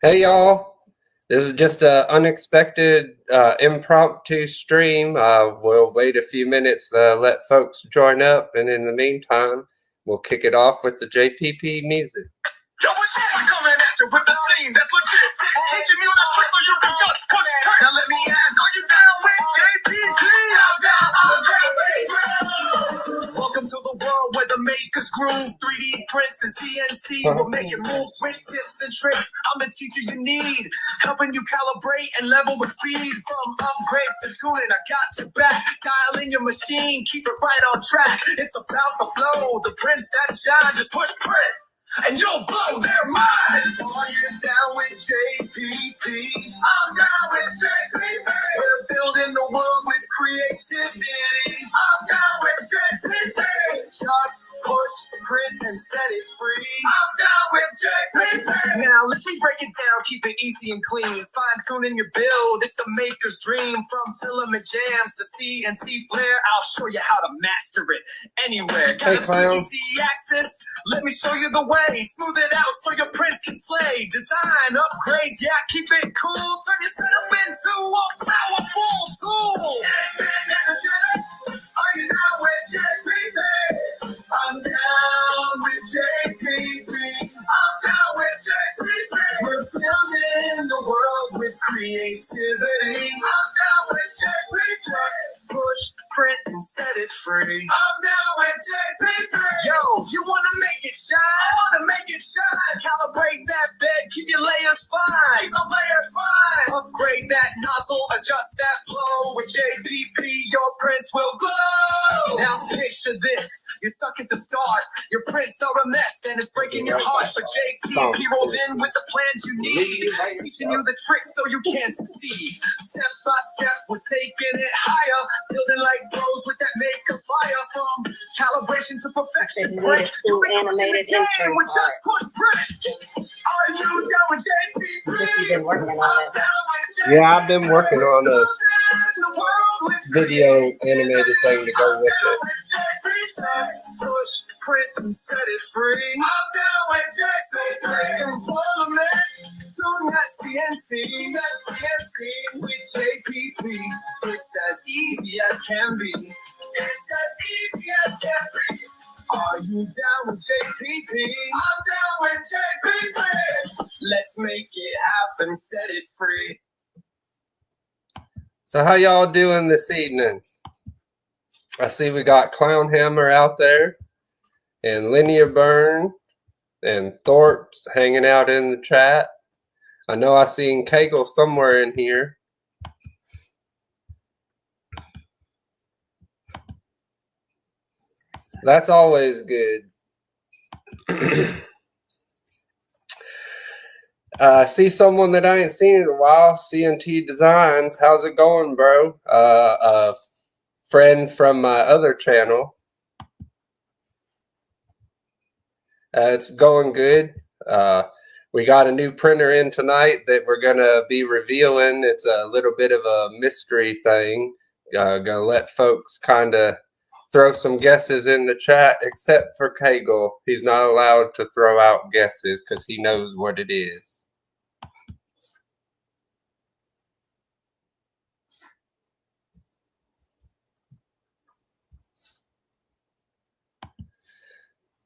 Hey y'all, this is just an unexpected impromptu stream. We'll wait a few minutes, let folks join up, and in the meantime, we'll kick it off with the JPP music. Yo, it's coming at you with the scene that's legit. Teaching you the trick so you can just push it. Now let me ask, are you down with JPP? I'm down with JPP. Welcome to the world where the makers groove. 3D prints and CNC will make it move with tips and tricks. I'm the teacher you need, helping you calibrate and level with speed. From upgrades to tuning, I got your back. Dial in your machine, keep it right on track. It's about the flow, the prints that shine. Just push print, and you'll blow their minds. Are you down with JPP? I'm down with JPP. We're building the world with creativity. I'm down with JPP. Just push, print, and set it free. I'm down with JPP. Now let me break it down, keep it easy and clean. Fine tuning your build, it's the maker's dream. From filament jams to CNC flare, I'll show you how to master it anywhere. Got a easy access? Let me show you the way. Smooth it out so your prints can slay. Design upgrades, yeah, keep it cool. Turn your setup into a powerful tool. Are you down with JPP? I'm down with JPP. I'm down with JPP. We're building the world with creativity. I'm down with JPP. Just push, print, and set it free. I'm down with JPP. Yo, you wanna make it shine? I wanna make it shine. Calibrate that bed, keep your layers fine. Keep the layers fine. Upgrade that nozzle, adjust that flow. With JPP, your prints will glow. Now picture this, you're stuck at the start. Your prints are a mess and it's breaking your heart. But JPP rolls in with the plans you need, teaching you the tricks so you can succeed. Step by step, we're taking it higher, building like pros with that maker fire. From calibration to perfection, break. You animated intro. We just push print. Are you down with JPP? You've been working on it. Yeah, I've been working on a video animated thing to go with it. Push, print, and set it free. I'm down with JPP. And follow me to that CNC. That CNC with JPP. It's as easy as can be. It's as easy as can be. Are you down with JPP? I'm down with JPP. Let's make it happen, set it free. So how y'all doing this evening? I see we got Clown Hammer out there, and Linear Burn, and Thorpe's hanging out in the chat. I know I seen Kegel somewhere in here. That's always good. I see someone that I ain't seen in a while, CNT Designs. How's it going, bro? A friend from my other channel. It's going good. We got a new printer in tonight that we're going to be revealing. It's a little bit of a mystery thing. Going to let folks kind of throw some guesses in the chat, except for Kegel. He's not allowed to throw out guesses because he knows what it is.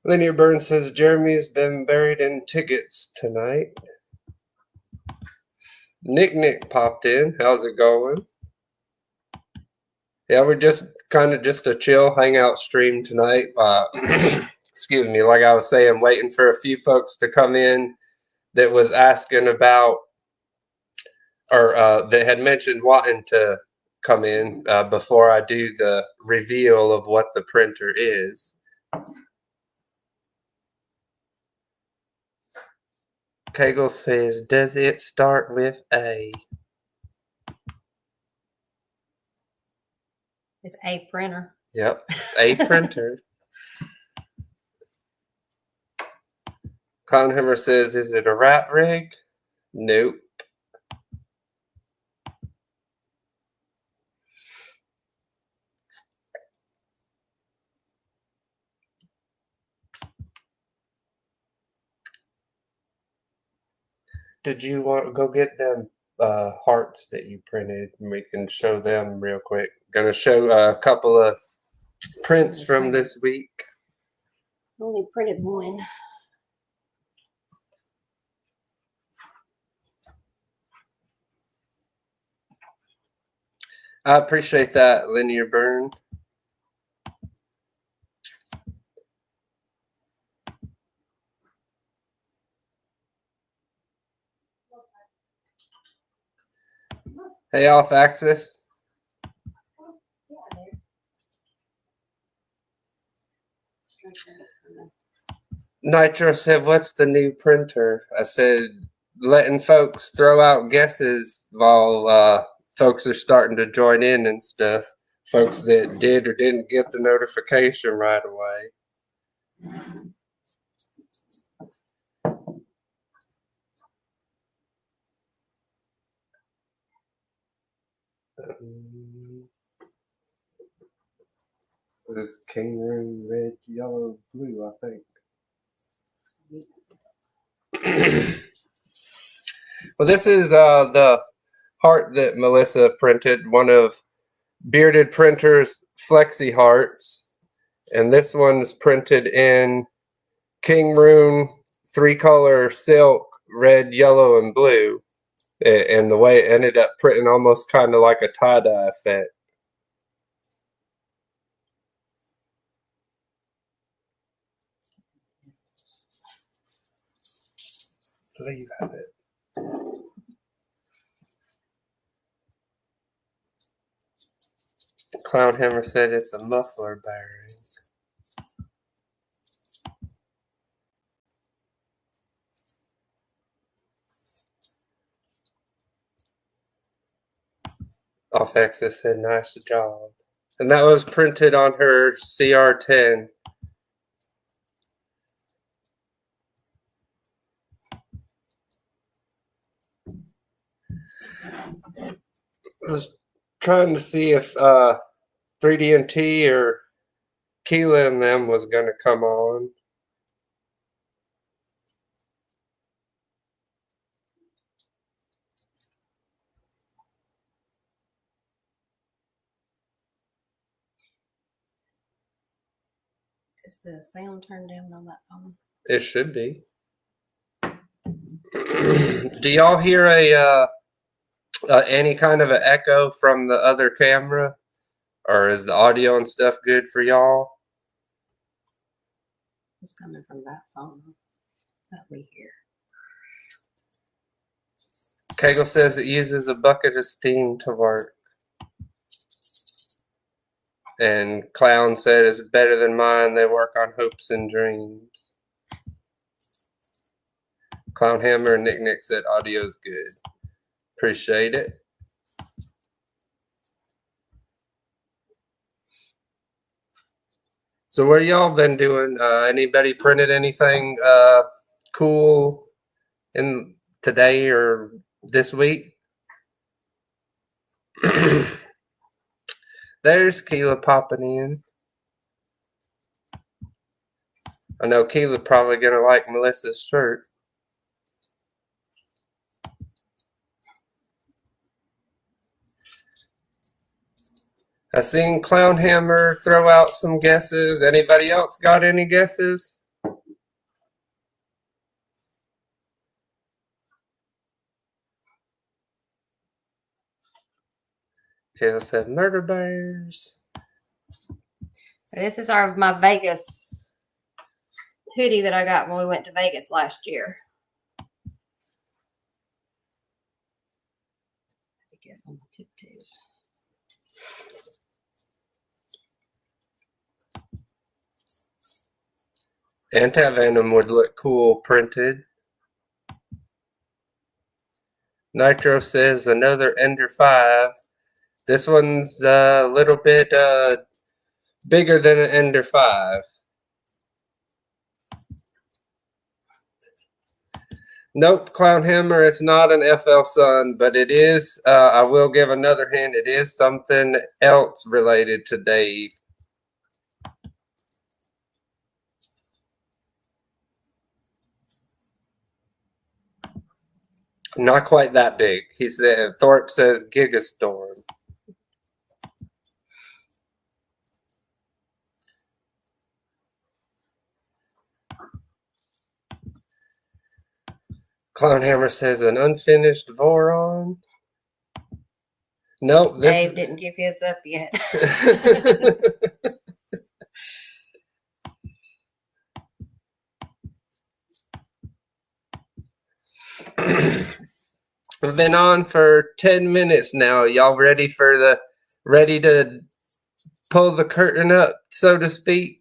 Linear Burn says Jeremy's been buried in tickets tonight. Nick popped in. How's it going? Yeah, we're just kind of just a chill hangout stream tonight. Excuse me, like I was saying, waiting for a few folks to come in that was asking about, or that had mentioned wanting to come in before I do the reveal of what the printer is. Kegel says, does it start with A? It's a printer. Yep, a printer. Conhammer says, is it a rat rig? Nope. did you want to go get them hearts that you printed? And we can show them real quick. Gonna show a couple of prints from this week. Only printed one. I appreciate that, Linear Burn. Hey, off axis. Nitro said, "What's the new printer?" I said, "Letting folks throw out guesses while folks are starting to join in and stuff. Folks that did or didn't get the notification right away." This King Room red, yellow, blue, I think. Well, this is the heart that Melissa printed, one of Bearded Printer's Flexi Hearts. And this one's printed in King Room 3-color silk, red, yellow, and blue. And the way it ended up printing almost kind of like a tie-dye effect. There you have it. Cloudhammer said it's a muffler bearing. Off axis said nice job. And that was printed on her CR10. I was trying to see if 3D&T or Keela and them was going to come on. Is the sound turned down on that phone? It should be. Do y'all hear a any kind of an echo from the other camera? Or is the audio and stuff good for y'all? It's coming from that phone that we hear. Kegel says it uses a bucket of steam to work. And Clown said it's better than mine. They work on hopes and dreams. Clown Hammer and Nick Nick said audio's good. Appreciate it. So what y'all been doing? Anybody printed anything cool in today or this week? There's Keela popping in. I know Keela's probably gonna like Melissa's shirt. I seen Clown Hammer throw out some guesses. Anybody else got any guesses? Keila said murder bears. So this is my Vegas hoodie that I got when we went to Vegas last year. Get on my tiptoes. Anti-venom would look cool printed. Nitro says another Ender 5. This one's a little bit bigger than an Ender 5. Nope, Clown Hammer, it's not an FL Sun, but it is, I will give another hint, it is something else related to Dave. Not quite that big. He said, Thorpe says gigastorm. Clownhammer says an unfinished Voron. Nope. Dave didn't give his up yet. We've been on for 10 minutes now. Y'all ready to pull the curtain up, so to speak?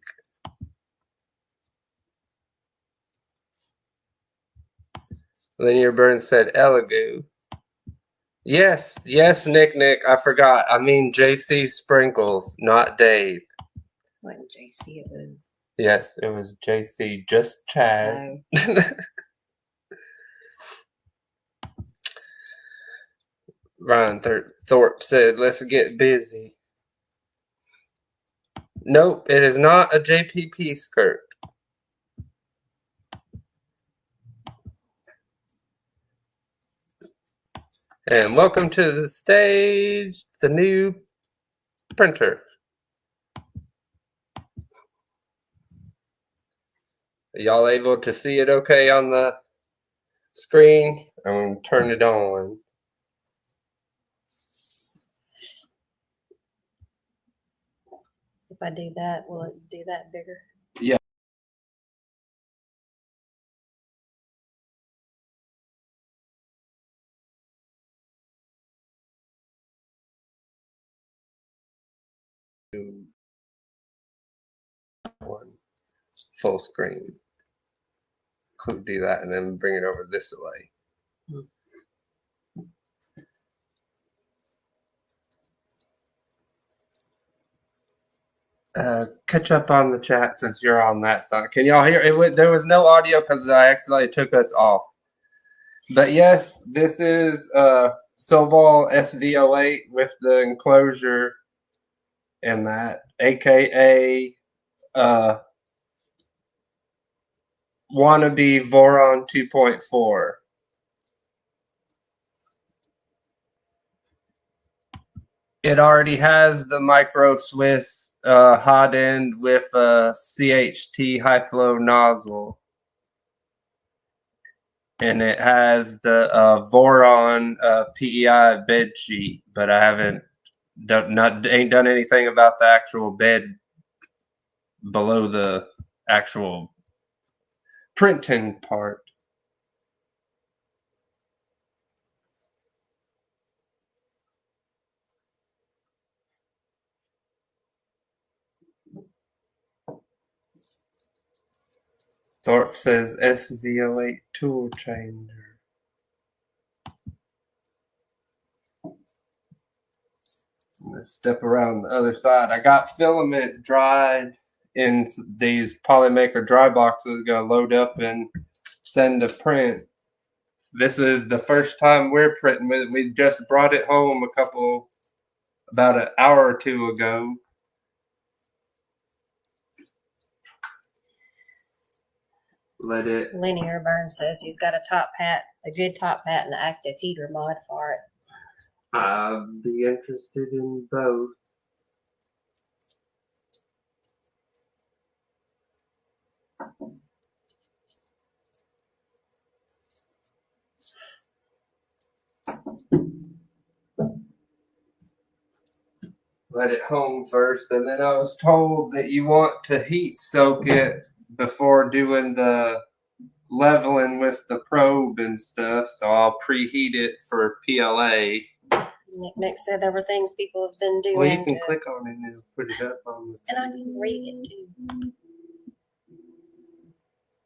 Linear Burns said Elegoo. Yes, Nick. I forgot. I mean JC Sprinkles, not Dave. What JC it was? Yes, it was JC, just Chad. No. Ryan Thorpe said, let's get busy. Nope, it is not a JPP skirt. And welcome to the stage, the new printer. Are y'all able to see it okay on the screen? I'm going to turn it on. If I do that, will it do that bigger? Yeah. One full screen. Could do that and then bring it over this way. Catch up on the chat since you're on that side. Can y'all hear it? There was no audio because I accidentally took us off. But yes, this is Sobol SV08 with the enclosure and that, aka wannabe Voron 2.4. It already has the micro Swiss hot end with a CHT high flow nozzle. And it has the Voron PEI bed sheet, but I ain't done anything about the actual bed below the actual printing part. Thorpe says SV08 tool changer. Let's step around the other side. I got filament dried in these Polymaker dry boxes. Gonna load up and send to print. This is the first time we're printing with it. We just brought it home about an hour or two ago. Linear Burn says he's got a good top hat, and an active heater mod for it. I'd be interested in both. Let it home first, and then I was told that you want to heat soak it before doing the leveling with the probe and stuff, so I'll preheat it for PLA. Nick said there were things people have been doing. Well, you can click on it and put it up on the... And I can read it too.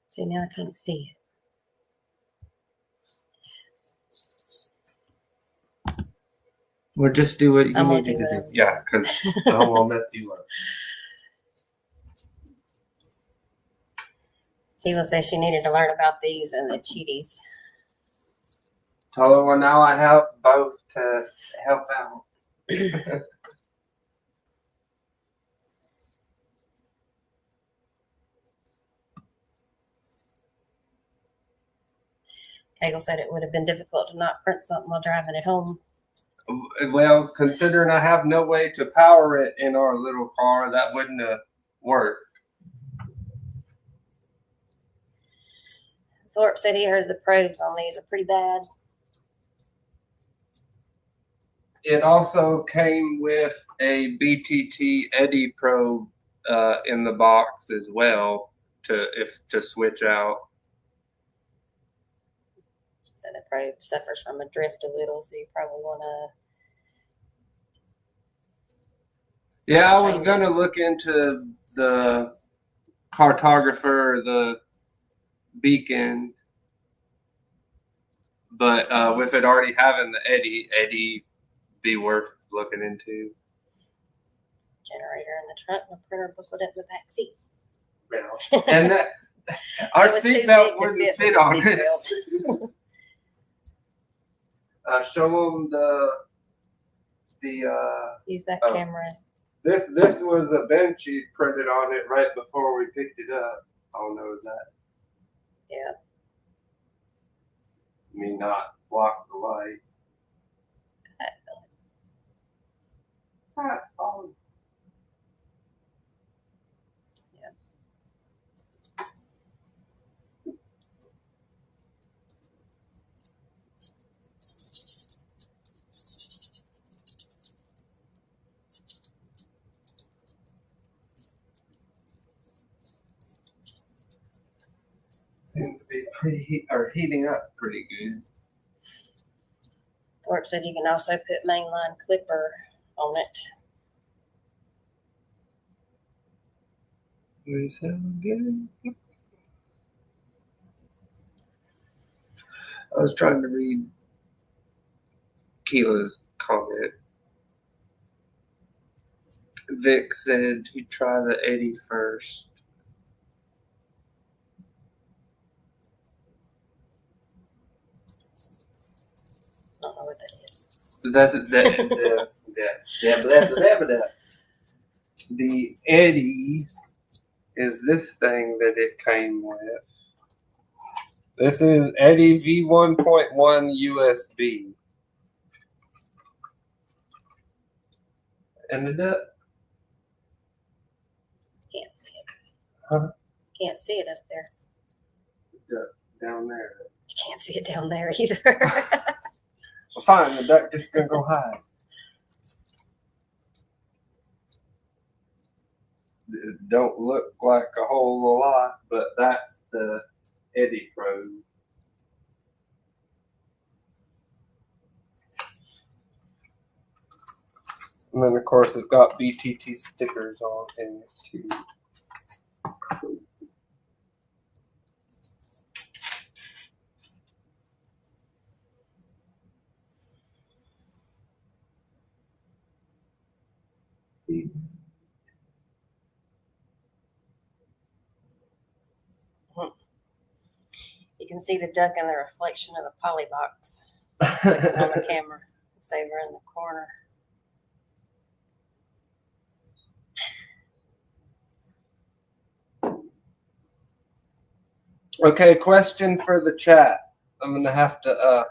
See, now I can't see it. Well, just do what you I'm need gonna to do do. Yeah, because I don't want to mess you up. Tila says she needed to learn about these and the cheaties. Tell her, well, now I have both to help out. Cagle said it would have been difficult to not print something while driving it home. Well, considering I have no way to power it in our little car, that wouldn't have worked. Thorpe said he heard the probes on these are pretty bad. It also came with a BTT eddy probe in the box as well to switch out. So the probe suffers from a drift a little, so you probably want to. Yeah, I was gonna look into the cartographer, the beacon, but with it already having the eddy be worth looking into. Generator in the trunk and a printer booklet in the back seat. Yeah. And that our seatbelt wouldn't fit on this. Show them the use that camera. This was a bench you printed on it right before we picked it up. I'll know that. Yeah. I mean, not block the light. That's fine. Yeah. Seems to be heating up pretty good. Thorpe said you can also put mainline clipper on it. Is that good? I was trying to read Keela's comment. Vic said he'd try the 80 first. I don't know what that is. That's the Eddie is this thing that it came with. This is Eddie V1.1 USB. Ended up. Can't see it. Huh? Can't see it up there. Down there. You can't see it down there either. Well, fine, the duck just gonna go hide. It don't look like a whole lot, but that's the eddy probe. And then of course it's got BTT stickers on it too. You can see the duck in the reflection of the poly box on the camera. It's over in the corner. Okay, question for the chat. I'm gonna have to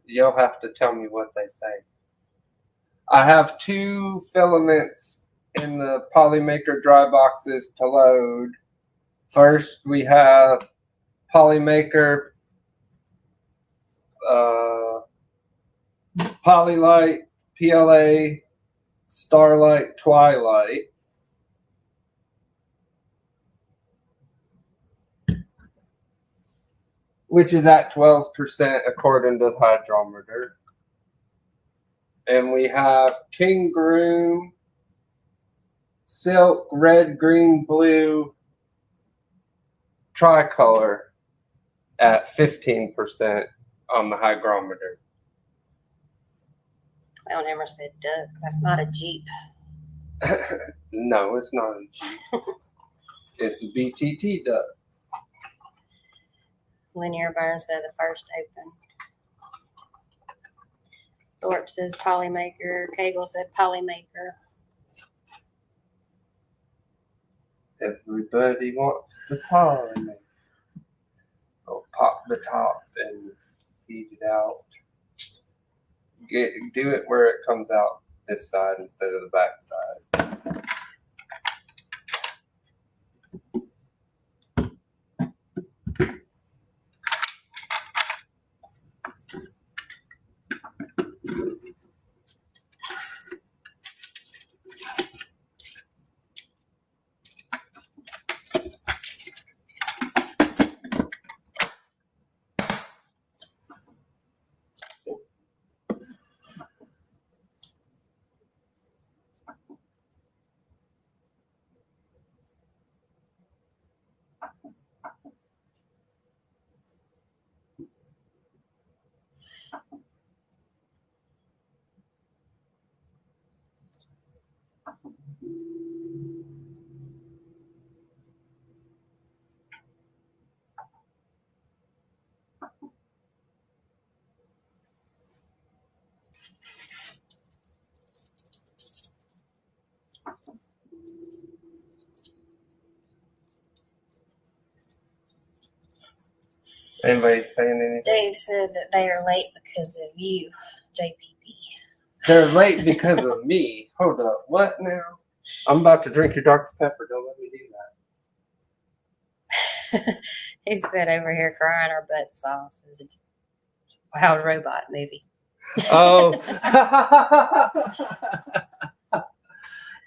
you'll have to tell me what they say. I have 2 filaments in the Polymaker dry boxes to load. First we have Polymaker Polylight, PLA, Starlight, Twilight. Which is at 12% according to the hydrometer. And we have King Groom, Silk, Red, Green, Blue, Tricolor at 15% on the hygrometer. Clown Hammer said duck. That's not a Jeep. No, it's not a Jeep. It's a BTT duck. Linear Burn said the first open. Thorpe says Polymaker. Cagle said Polymaker. Everybody wants the pollinate. Oh, pop the top and feed it out. Do it where it comes out this side instead of the back side. Anybody saying anything? Dave said that they are late because of you, JPP. They're late because of me. Hold up. What now? I'm about to drink your Dr. Pepper. Don't let me do that. He said over here crying our butts off. It's a wild robot movie. Oh.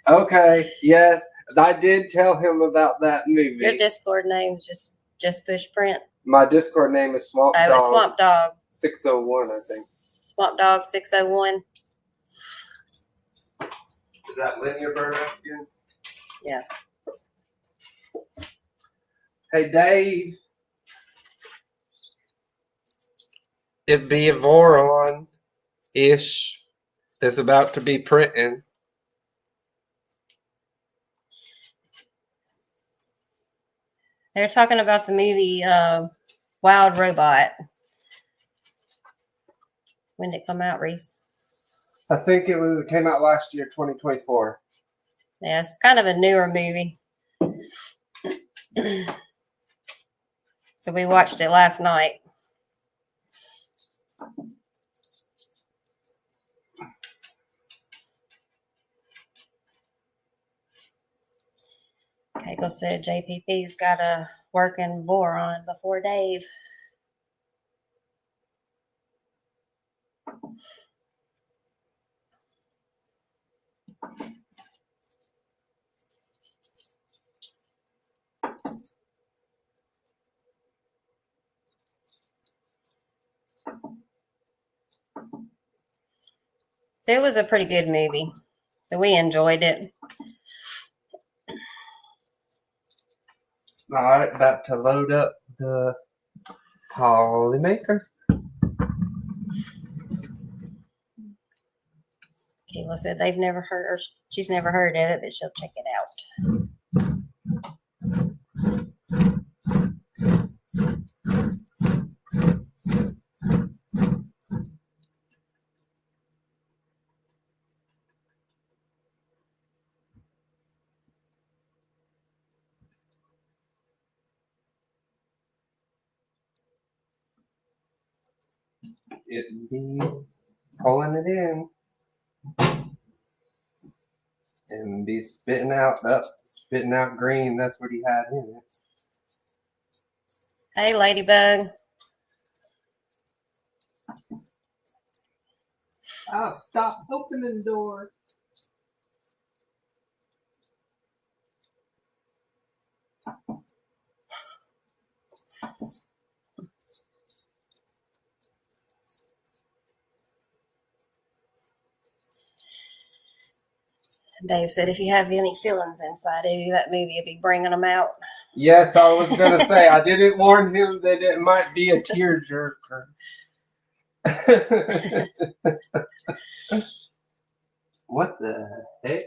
Okay. Yes. I did tell him about that movie. Your Discord name is just push print. My Discord name is Swamp Dog. Oh, it's Swamp Dog 601, I think. Swamp Dog 601. Is that linear burn asking? Yeah. Hey, Dave. It'd be a Voron-ish that's about to be printing. They're talking about the movie Wild Robot. When did it come out, Reese? I think it came out last year, 2024. Yeah, it's kind of a newer movie. So we watched it last night. Keiko said JPP's got a working Voron before Dave. So it was a pretty good movie. So we enjoyed it. All right, about to load up the polymaker. Kayla said they've never heard, or she's never heard of it, but she'll check it out. It'd be pulling it in and be spitting out green. That's what he had in it. Hey, Ladybug. Oh, stop opening the door. Dave said if you have any feelings inside of you, that movie will be bringing them out. Yes, I was going to say, I didn't warn him that it might be a tearjerker. What the heck?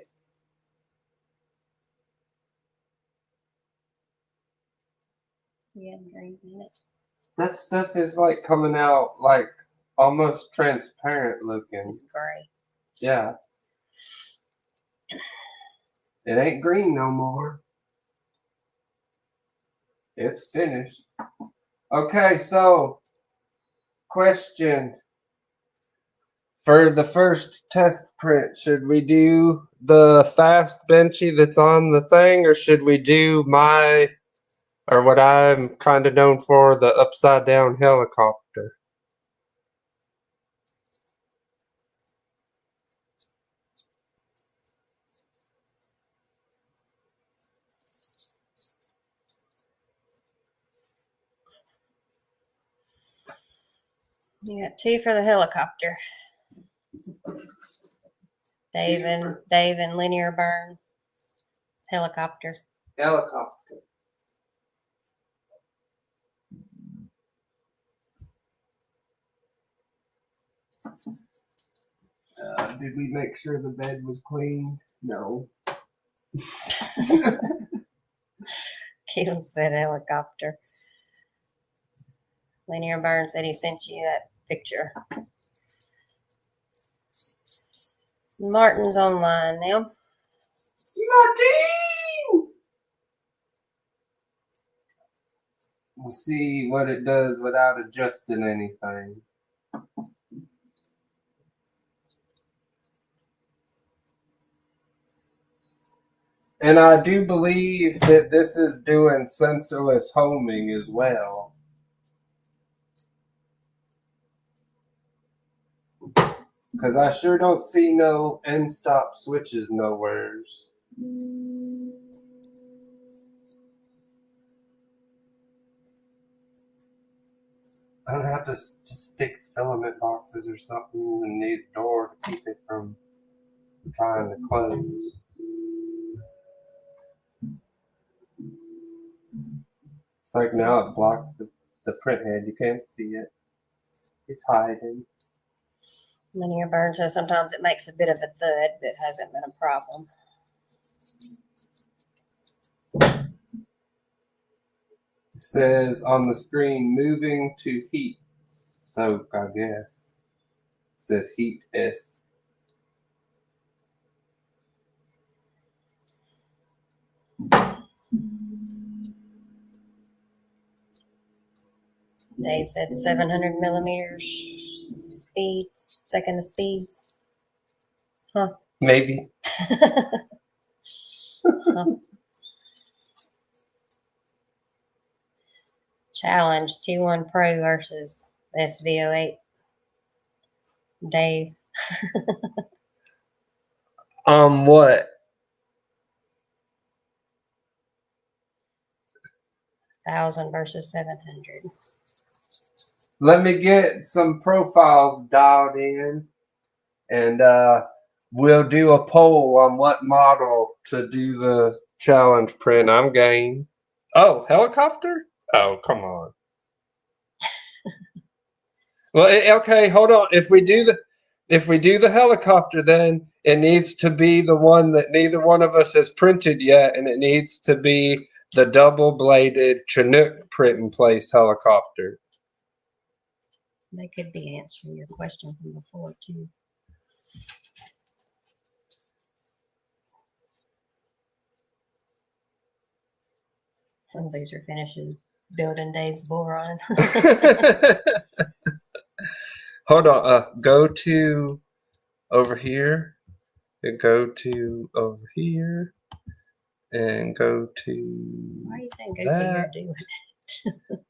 Yeah, green in it. That stuff is like coming out like almost transparent looking. It's gray. Yeah. It ain't green no more. It's finished. Okay, so Question. For the first test print, should we do the fast benchy that's on the thing, or should we do or what I'm kind of known for, the upside down helicopter? You got 2 for the helicopter. Dave and linear burn. Helicopter. Helicopter. Did we make sure the bed was clean? No. Keelan said helicopter. Linear burn said he sent you that picture. Martin's online now. Martin! We'll see what it does without adjusting anything. And I do believe that this is doing sensorless homing as well. Because I sure don't see no end stop switches nowheres. I'm gonna have to just stick filament boxes or something in the door to keep it from trying to close. It's like now I've blocked the print head. You can't see it. It's hiding. Linear burn says sometimes it makes a bit of a thud, but it hasn't been a problem. It says on the screen, moving to heat soak, I guess. It says heat S. Dave said 700 millimeters speeds, second of speeds. Huh. Maybe. Huh. Challenge T1 Pro versus SV08. Dave. What? 1,000 versus 700. Let me get some profiles dialed in, and we'll do a poll on what model to do the challenge print. I'm game. Oh, helicopter? Oh, come on. Well, okay, hold on. If we do the helicopter, then it needs to be the one that neither one of us has printed yet, and it needs to be the double-bladed Chinook print in place helicopter. They could be answering your question from before, too. Some of these are finishing building Dave's boron. Hold on. Go to over here, and go to over here, and go to Why are you saying go to your doing it?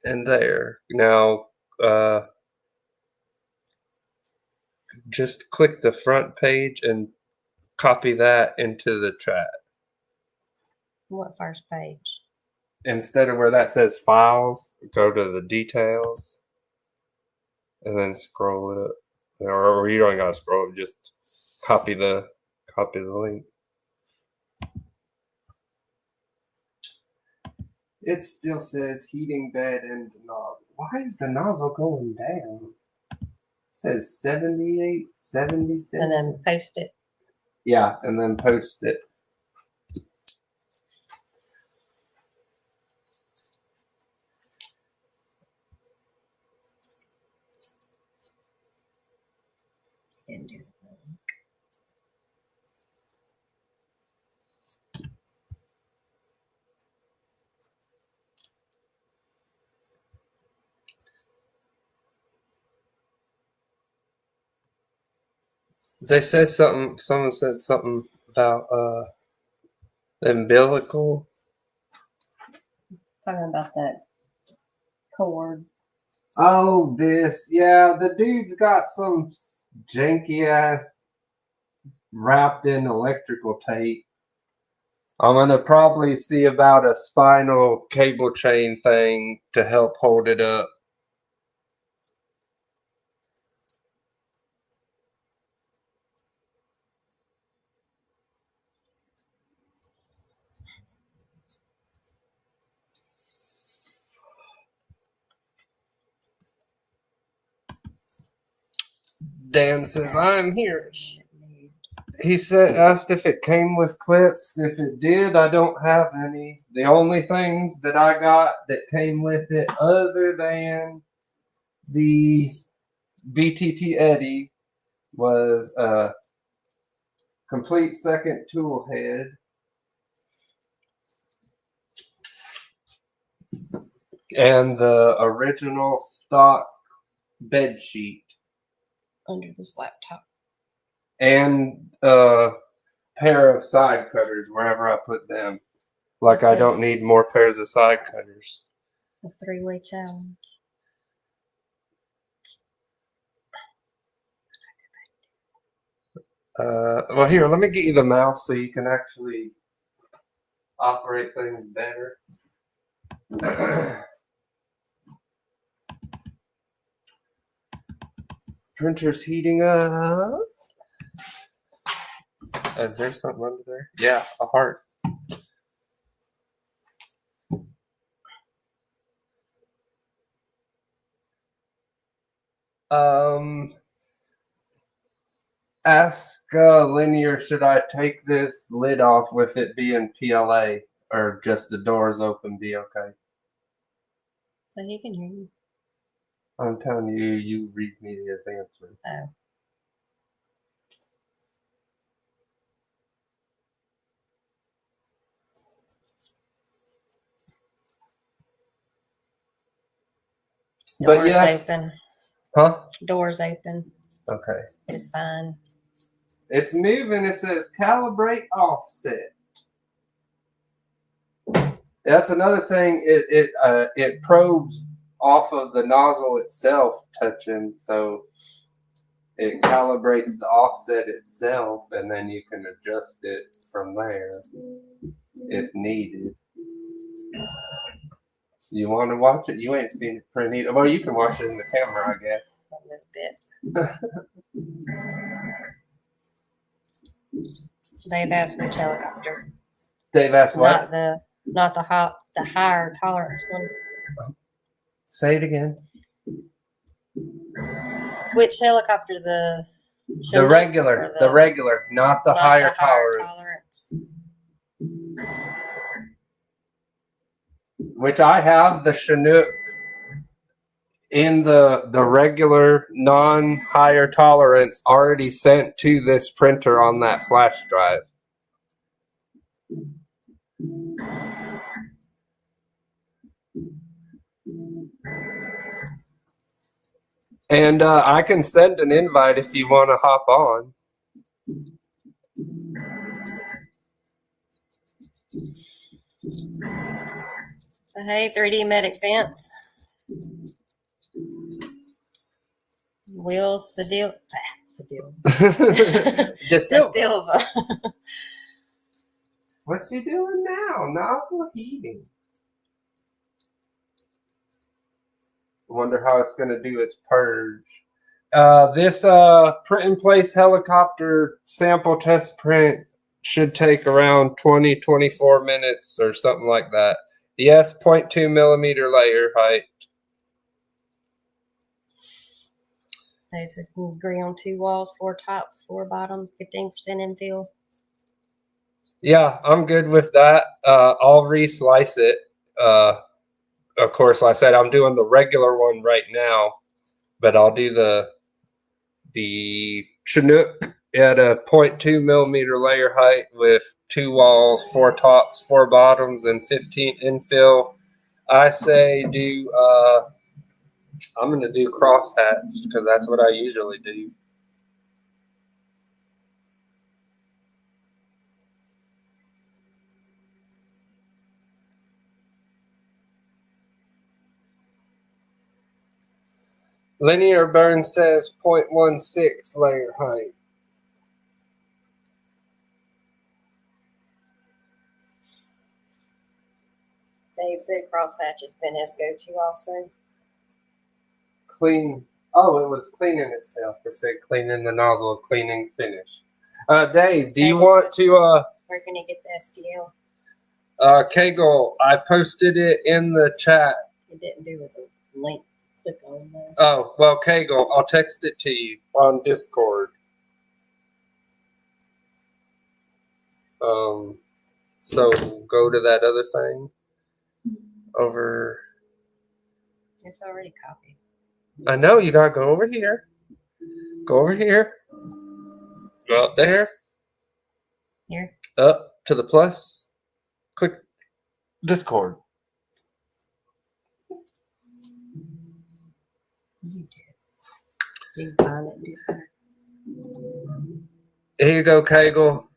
and there. Now, just click the front page and copy that into the chat. What first page? Instead of where that says files, go to the details, and then scroll it up. Or you don't gotta scroll; just copy the link. It still says heating bed and nozzle. Why is the nozzle going down? It says 78, 77. And then post it. Yeah, and then post it. Didn't do it. They said something. Someone said something about the umbilical. Talking about that cord. Oh, this. Yeah, the dude's got some janky ass wrapped in electrical tape. I'm gonna probably see about a spinal cable chain thing to help hold it up. Dan says, I'm here. He said, asked if it came with clips. If it did, I don't have any. The only things that I got that came with it, other than the BTT Eddy, was a complete second tool head and the original stock bed sheet Under this laptop. and a pair of side cutters wherever I put them. Like I don't need more pairs of side cutters. A 3-way challenge. Well, here, let me get you the mouse so you can actually operate things better. Printer's heating up. Is there something under there? Yeah, a heart. Ask Linear, should I take this lid off with it being PLA, or just the doors open be okay? So he can hear you. I'm telling you, you read me his answer. Oh. But Doors yes. open. Huh? Doors open. Okay. It's fine. It's moving. It says calibrate offset. That's another thing. It probes off of the nozzle itself touching, so it calibrates the offset itself, and then you can adjust it from there if needed. You want to watch it? You ain't seen it print either. Well, you can watch it in the camera, I guess. A little bit. They've asked which helicopter. Dave asked what? Not the higher tolerance one. Say it again. Which helicopter? The regular, the regular, not the higher tolerance. Which I have the Chinook in the regular non-higher tolerance already sent to this printer on that flash drive. And I can send an invite if you want to hop on. So, hey, 3D Medic Vance. Will Da Silva. What's he doing now? Nozzle heating. I wonder how it's going to do its purge. This print-in-place helicopter sample test print should take around 20-24 minutes or something like that. Yes, 0.2 millimeter layer height. They agree on 2 walls, 4 tops, 4 bottoms, 15% infill. Yeah, I'm good with that. I'll re-slice it. Of course, like I said, I'm doing the regular one right now, but I'll do the Chinook at a 0.2 millimeter layer height with 2 walls, 4 tops, 4 bottoms, and 15 infill. I say do, I'm going to do crosshatch because that's what I usually do. Linear burn says 0.16 layer height. Dave said crosshatch has been his go-to also. Clean. Oh, it was cleaning itself. It said cleaning the nozzle, cleaning finish. Dave, do you want to Where can you get the STL? Kegel, I posted it in the chat. It didn't do as a link. Click on that. Oh, well, Kegel, I'll text it to you on Discord. So go to that other thing over. It's already copied. I know, you gotta go over here. Go over here. Go up there. Here. Up to the plus. Click Discord. You can find it and do that. Here you go, Kegel.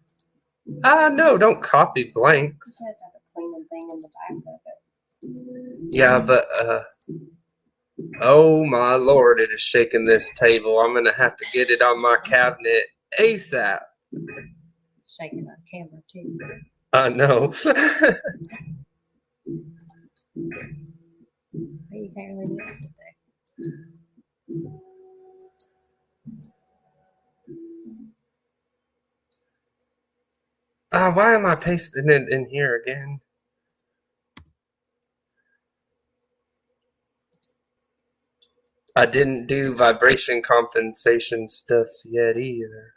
No, don't copy blanks. It does have a cleaning thing in the back of it. Yeah, but oh my lord, it is shaking this table. I'm gonna have to get it on my cabinet ASAP. Shaking on camera too. I know. You can't really notice it there. Why am I pasting it in here again? I didn't do vibration compensation stuffs yet either.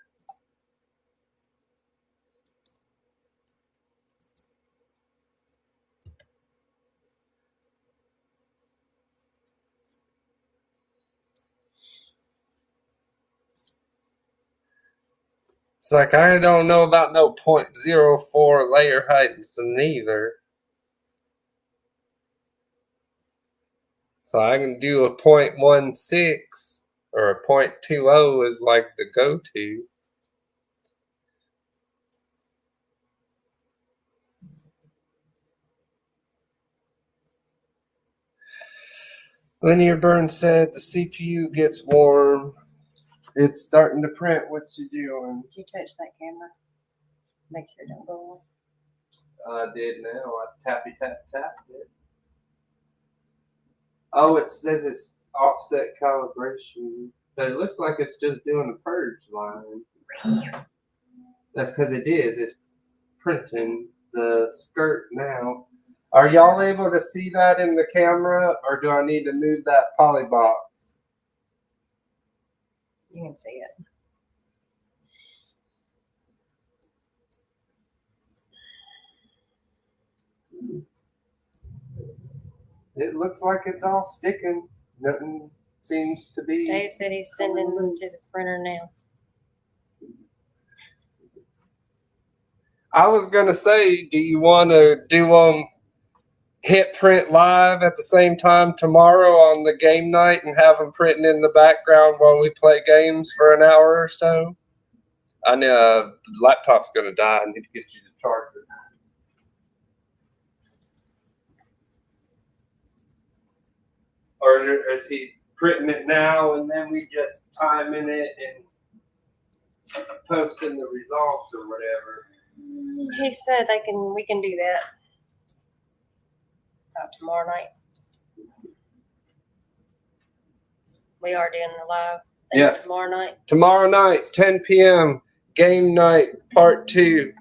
It's like I don't know about no 0.04 layer heights neither. So I can do a 0.16 or a 0.20 is like the go-to. Linear Burn said the CPU gets warm. It's starting to print. What's you doing? Did you touch that camera? Make sure it don't go off. I did now. I tapped it. Oh, it says it's offset calibration. But it looks like it's just doing a purge line. That's because it is. It's printing the skirt now. Are y'all able to see that in the camera, or do I need to move that poly box? You can see it. It looks like it's all sticking. Nothing seems to be. Dave said he's sending them to the printer now. I was gonna say, do you want to do hit print live at the same time tomorrow on the game night and have them printing in the background while we play games for an hour or so? I know the laptop's gonna die. I need to get you the charger. Or is he printing it now and then we just timing it and posting the results or whatever? He said we can do that. About tomorrow night. We are doing the live thing Yes. tomorrow night. Tomorrow night, 10 p.m., game night, part 2.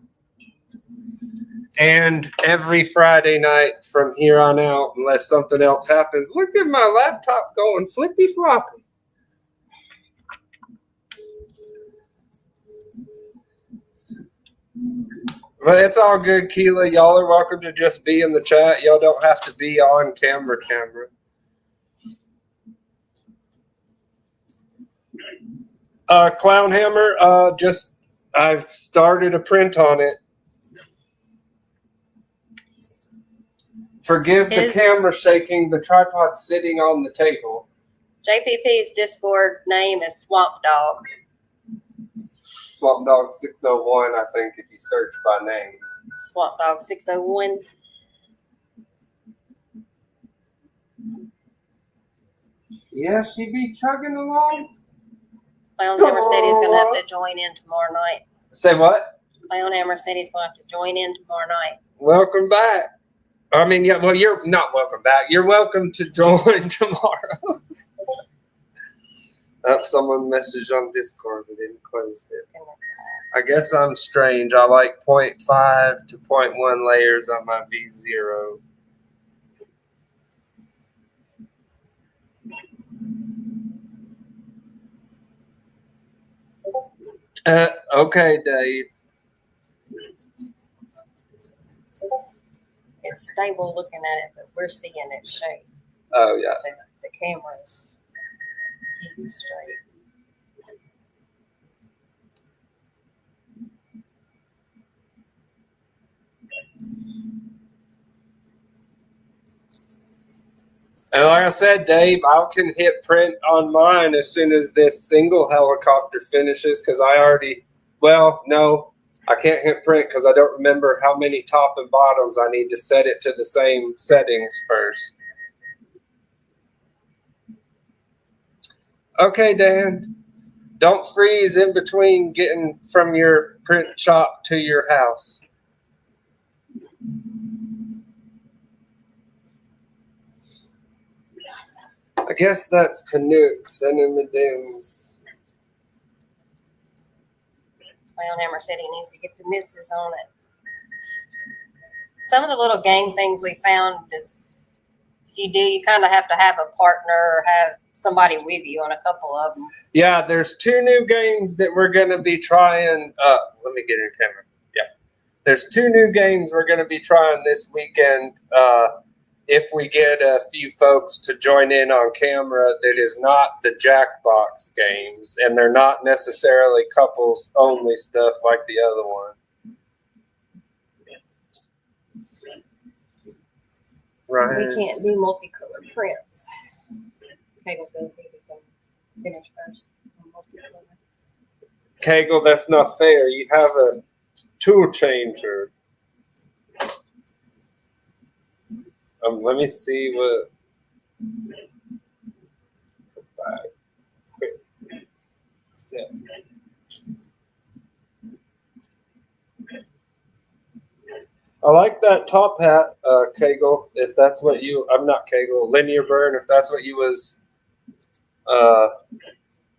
And every Friday night from here on out, unless something else happens. Look at my laptop going flippy floppy. But it's all good, Keela. Y'all are welcome to just be in the chat. Y'all don't have to be on camera. Clown Hammer, I've started a print on it. Forgive the camera shaking. The tripod's sitting on the table. JPP's Discord name is Swamp Dog. Swamp Dog 601, I think, if you search by name. Swamp Dog 601. Yeah, she be chugging along. Clown Hammer said he's gonna have to join in tomorrow night. Say what? Clown Hammer said he's gonna have to join in tomorrow night. Welcome back. I mean, yeah. Well, you're not welcome back. You're welcome to join tomorrow. Someone messaged on Discord but didn't close it. I guess I'm strange. I like 0.5 to 0.1 layers on my V0. Okay, Dave. It's stable looking at it, but we're seeing it shake. Oh, yeah. The camera's view straight. And like I said, Dave, I can hit print on mine as soon as this single helicopter finishes because I already, well, no, I can't hit print because I don't remember how many top and bottoms I need to set it to the same settings first. Okay, Dan, don't freeze in between getting from your print shop to your house. I guess that's Canuck sending the dims. Clown Hammer said he needs to get the misses on it. Some of the little game things we found is if you do, you kind of have to have a partner or have somebody with you on a couple of them. Yeah, there's 2 new games that we're going to be trying. Let me get in camera. Yeah. There's 2 new games we're going to be trying this weekend. If we get a few folks to join in on camera, that is not the Jackbox games, and they're not necessarily couples only stuff like the other one. Right. We can't do multicolored prints. Kegel says he can finish first. Kegel, that's not fair. You have a tool changer. Let me see what. Set. I like that top hat, Kegel. If that's what you, I'm not Kegel, linear burn. If that's what you was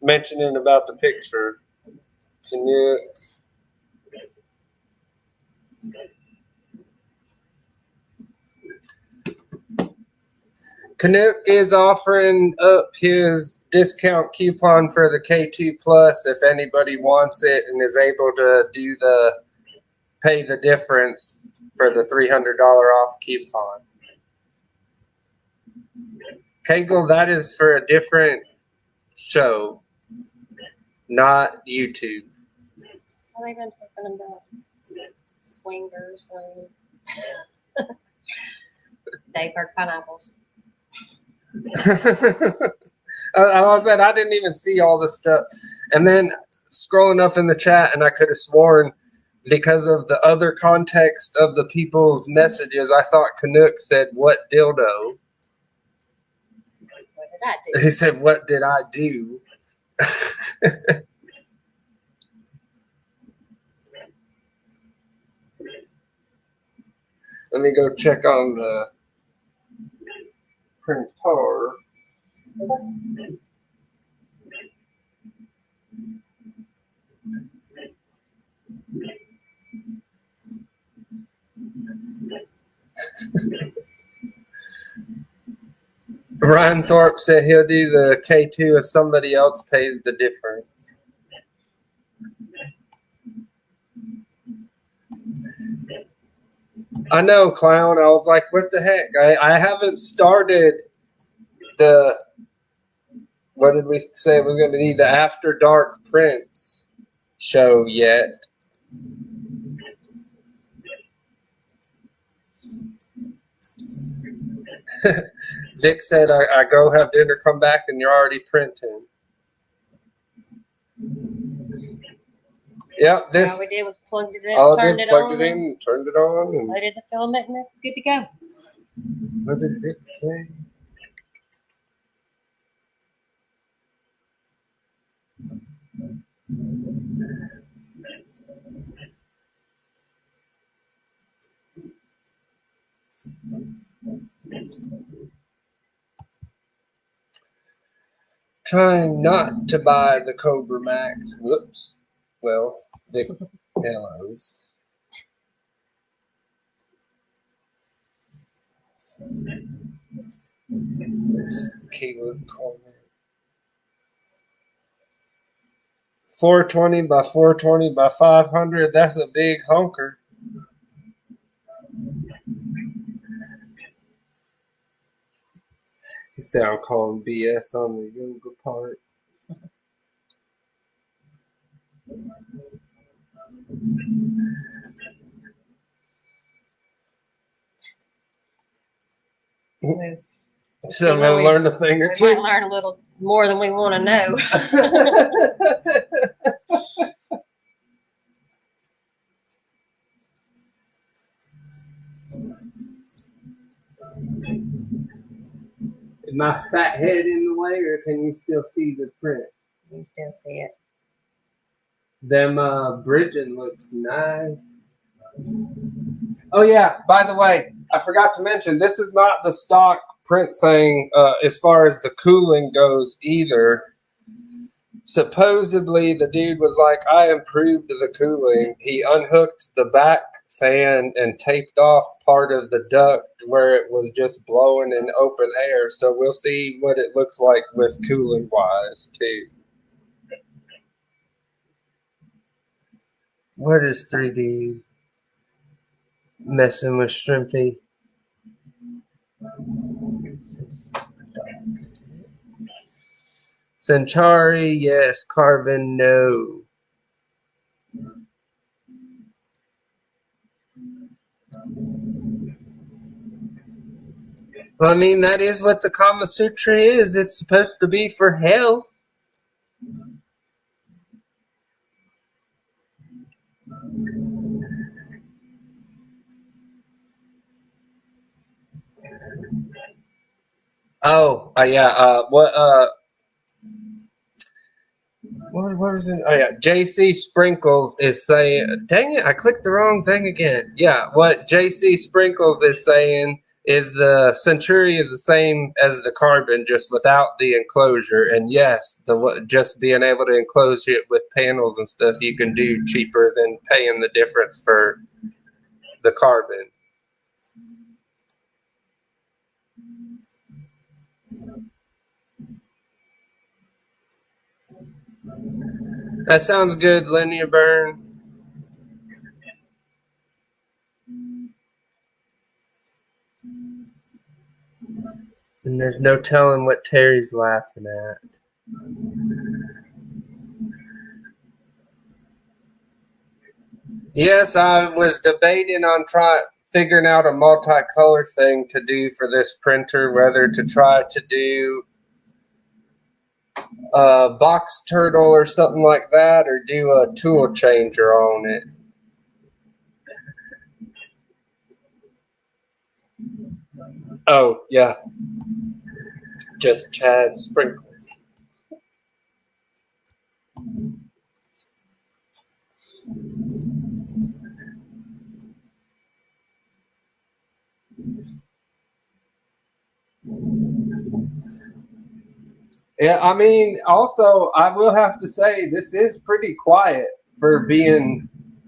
mentioning about the picture, can you? Canuck is offering up his discount coupon for the K2 Plus if anybody wants it and is able to do the pay the difference for the $300 off coupon. Kegel, that is for a different show, not YouTube. Well, they've been talking about swingers and Dave heard pineapples. I said I didn't even see all this stuff, and then scrolling up in the chat, and I could have sworn because of the other context of the people's messages, I thought Canuck said, "What dildo?" What did I do? He said, "What did I do?" Let me go check on the printer. Ryan Thorpe said he'll do the K2 if somebody else pays the difference. I know, Clown. I was like, what the heck? I haven't started the, what did we say it was going to be, the After Dark Prince show yet. Vic said, I go have dinner, come back, and you're already printing. Yep, this. All we did was plugged it in, All I turned did, it plugged on, it in, turned it on, and loaded the filament, and it's good to go. what did Vic say? Trying not to buy the Cobra Max. Whoops. Well, Vic Hellos. There's Kayla's comment. 420 by 420 by 500. That's a big hunker. You sound calling BS on the yoga part. So Well, we'll learn a thing or We two. might learn a little more than we want to know. Is my fat head in the way, or can you still see the print? You still see it. Them bridging looks nice. Oh yeah, by the way, I forgot to mention, this is not the stock print thing as far as the cooling goes either. Supposedly the dude was like, I improved the cooling. He unhooked the back fan and taped off part of the duct where it was just blowing in open air. So we'll see what it looks like with cooling wise too. What is 3D messing with Shrimpy? Centauri, yes. Carbon, no. Well, I mean, that is what the Kama Sutra is. It's supposed to be for health. Oh, yeah. What was it? Oh yeah, JC Sprinkles is saying. Dang it! I clicked the wrong thing again. Yeah, what JC Sprinkles is saying is the Century is the same as the Carbon, just without the enclosure. And yes, just being able to enclose it with panels and stuff, you can do cheaper than paying the difference for the Carbon. That sounds good, Linear Burn. And there's no telling what Terry's laughing at. Yes, I was debating on figuring out a multicolor thing to do for this printer, whether to try to do a box turtle or something like that, or do a tool changer on it. Oh, yeah. Just Chad Sprinkles. Yeah, I mean, also, I will have to say, this is pretty quiet for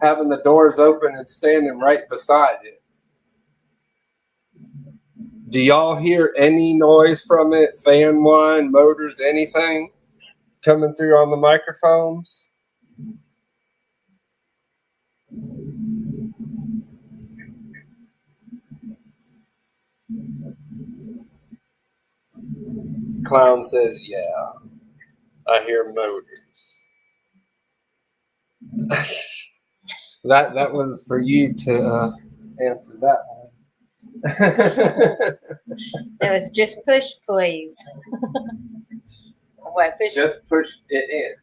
having the doors open and standing right beside it. Do y'all hear any noise from it? Fan whine, motors, anything coming through on the microphones? Clown says, yeah, I hear motors. That was for you to answer that one. It was just push, please. What, push? Just push it in.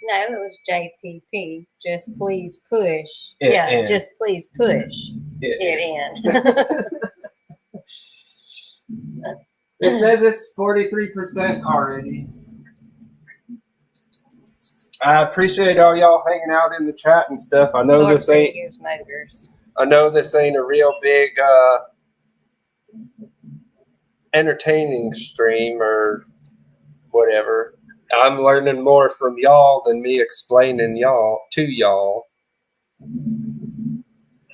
No, it was JPP. Just please push. It in. Just please push it in. It says it's 43% already. I appreciate all y'all hanging out in the chat and stuff. I know this ain't. Motors. I know this ain't a real big entertaining stream or whatever. I'm learning more from y'all than me explaining to y'all.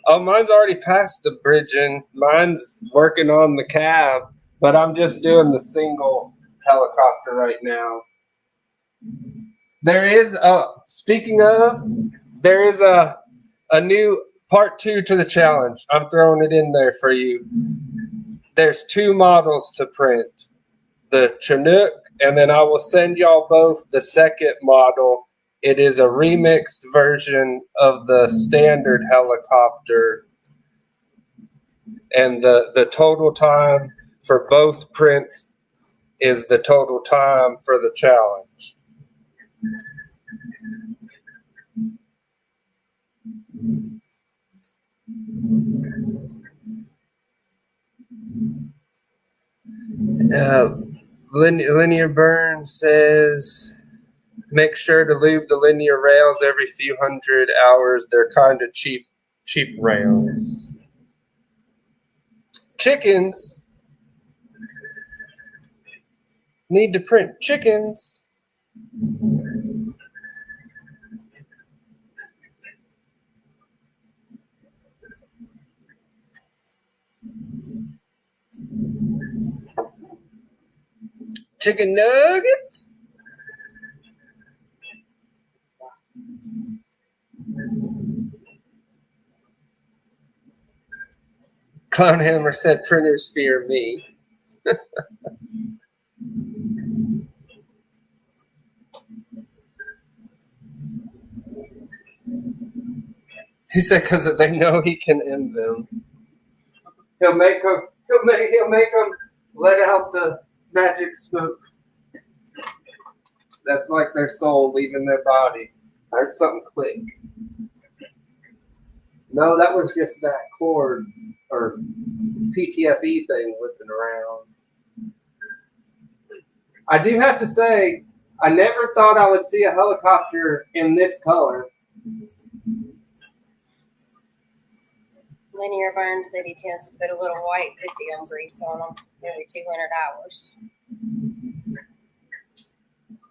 Oh, mine's already past the bridging. Mine's working on the cab, but I'm just doing the single helicopter right now. There is speaking of, there is a new part 2 to the challenge. I'm throwing it in there for you. There's 2 models to print. The Chinook, and then I will send y'all both the second model. It is a remixed version of the standard helicopter. And the total time for both prints is the total time for the challenge. Linear Burn says, make sure to lube the linear rails every few hundred hours. They're kind of cheap rails. Chickens need to print chickens. Chicken nuggets. Clownhammer said printers fear me. He said because they know he can end them. He'll make them let out the magic smoke. That's like their soul leaving their body. I heard something click. No, that was just that cord or PTFE thing whipping around. I do have to say, I never thought I would see a helicopter in this color. Linear Burn said he tends to put a little white lithium grease on them every 200 hours.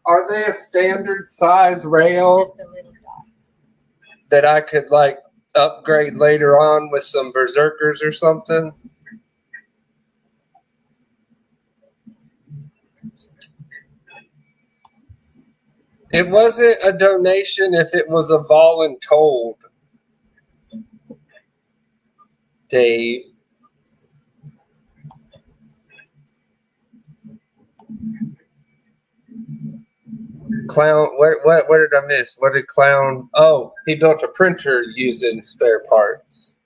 Are they a standard size rail Just a little dot. that I could like upgrade later on with some berserkers or something? It wasn't a donation if it was a voluntold. Dave. Clown, what did I miss? What did Clown? Oh, he built a printer using spare parts.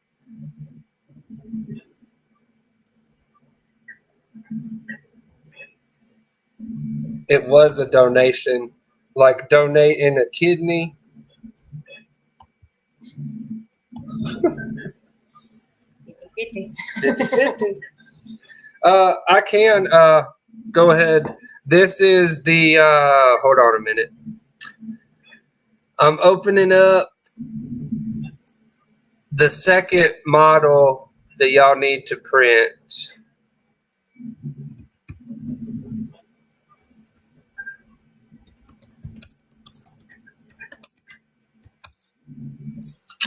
It was a donation, like donating a kidney. 50-50. 50-50. I can go ahead. This is the, hold on a minute. I'm opening up the second model that y'all need to print.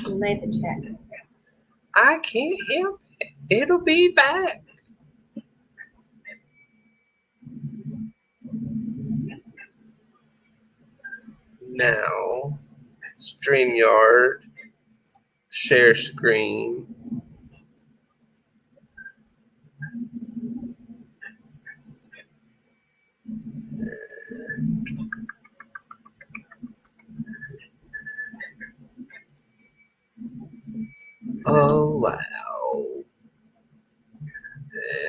You made the check. I can't help it. It'll be back. Now, StreamYard, share screen. Oh, wow.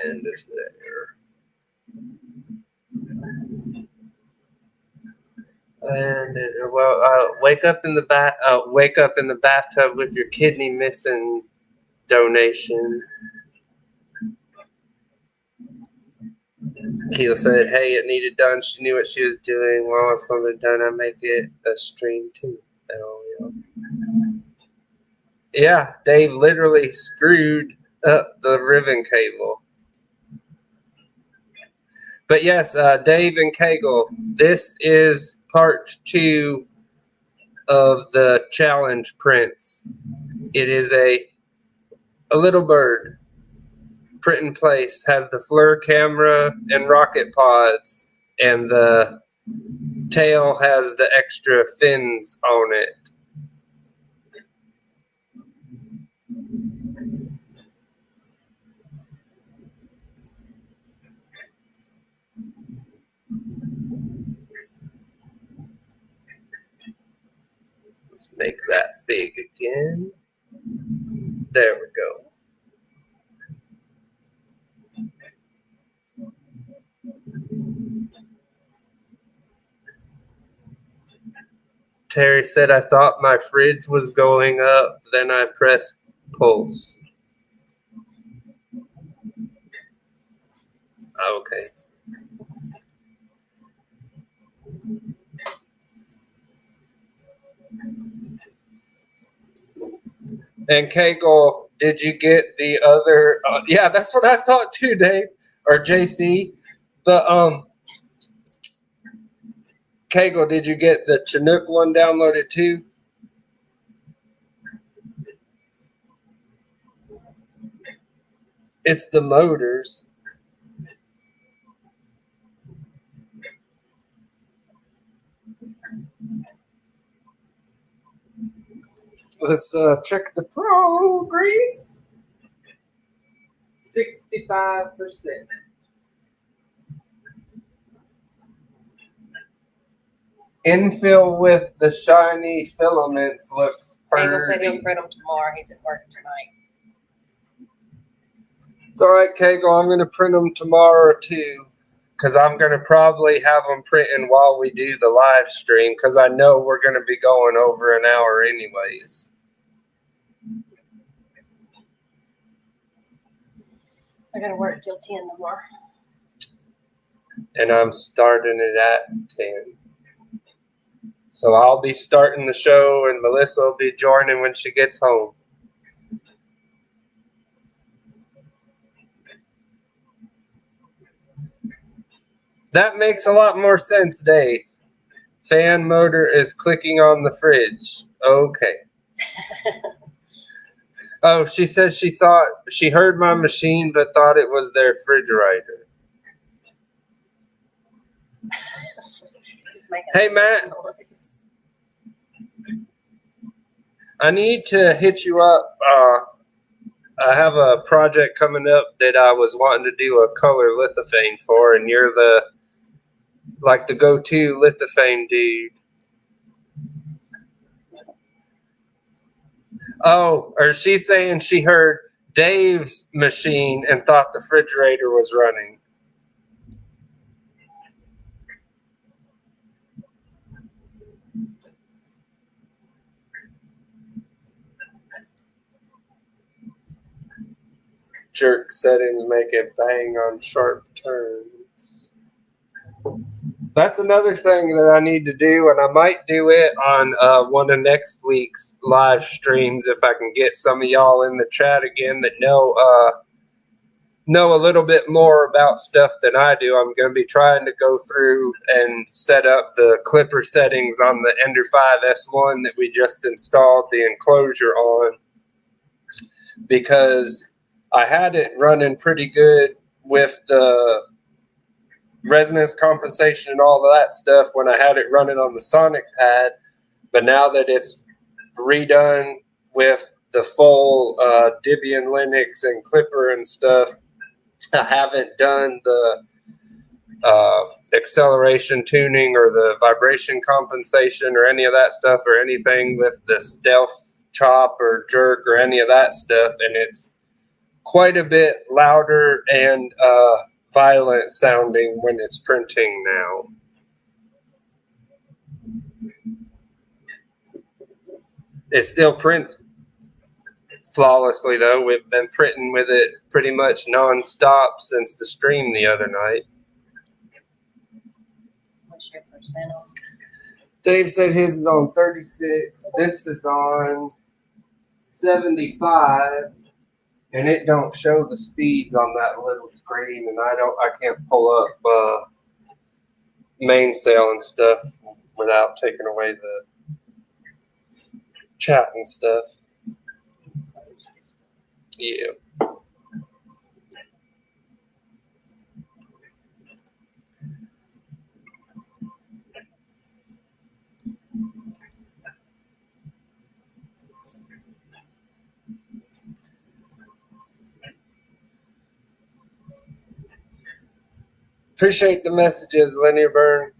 And it's there. And well, wake up in the bathtub with your kidney missing donation. Keela said, "Hey, it needed done. She knew what she was doing. Well, once something done, I make it a stream too." Oh, yeah. Yeah, Dave literally screwed up the ribbon cable. But yes, Dave and Kegel, this is part 2 of the challenge prints. It is a little bird, print in place, has the FLIR camera and rocket pods, and the tail has the extra fins on it. Let's make that big again. There we go. Terry said, I thought my fridge was going up, then I pressed pulse. Okay. And Kegel, did you get the other? Yeah, that's what I thought too, Dave or JC. But Kegel, did you get the Chinook one downloaded too? It's the motors. Let's check the progress. 65%. Infill with the shiny filaments looks Kegel said he'll pretty. print them tomorrow. He's at work tonight. It's all right, Kegel. I'm going to print them tomorrow too, because I'm going to probably have them printing while we do the live stream, because I know we're going to be going over an hour anyways. I gotta work till 10 tomorrow. And I'm starting it at 10. So I'll be starting the show, and Melissa will be joining when she gets home. That makes a lot more sense, Dave. Fan motor is clicking on the fridge. Okay. Oh, she said she thought she heard my machine but thought it was their refrigerator. Hey, Matt. I need to hit you up. I have a project coming up that I was wanting to do a color lithophane for, and you're the go-to lithophane dude. Oh, or she's saying she heard Dave's machine and thought the refrigerator was running. Jerk settings make it bang on sharp turns. That's another thing that I need to do, and I might do it on one of next week's live streams if I can get some of y'all in the chat again that know a little bit more about stuff than I do. I'm going to be trying to go through and set up the clipper settings on the Ender 5S1 that we just installed the enclosure on, because I had it running pretty good with the resonance compensation and all of that stuff when I had it running on the Sonic pad. But now that it's redone with the full Debian Linux and Clipper and stuff, I haven't done the acceleration tuning or the vibration compensation or any of that stuff or anything with the stealth chop or jerk or any of that stuff. And it's quite a bit louder and violent sounding when it's printing now. It still prints flawlessly though. We've been printing with it pretty much non-stop since the stream the other night. What's your percent on? Dave said his is on 36. This is on 75. And it don't show the speeds on that little screen, and I can't pull up mainsail and stuff without taking away the chat and stuff. Yeah. Appreciate the messages, Linear Burn.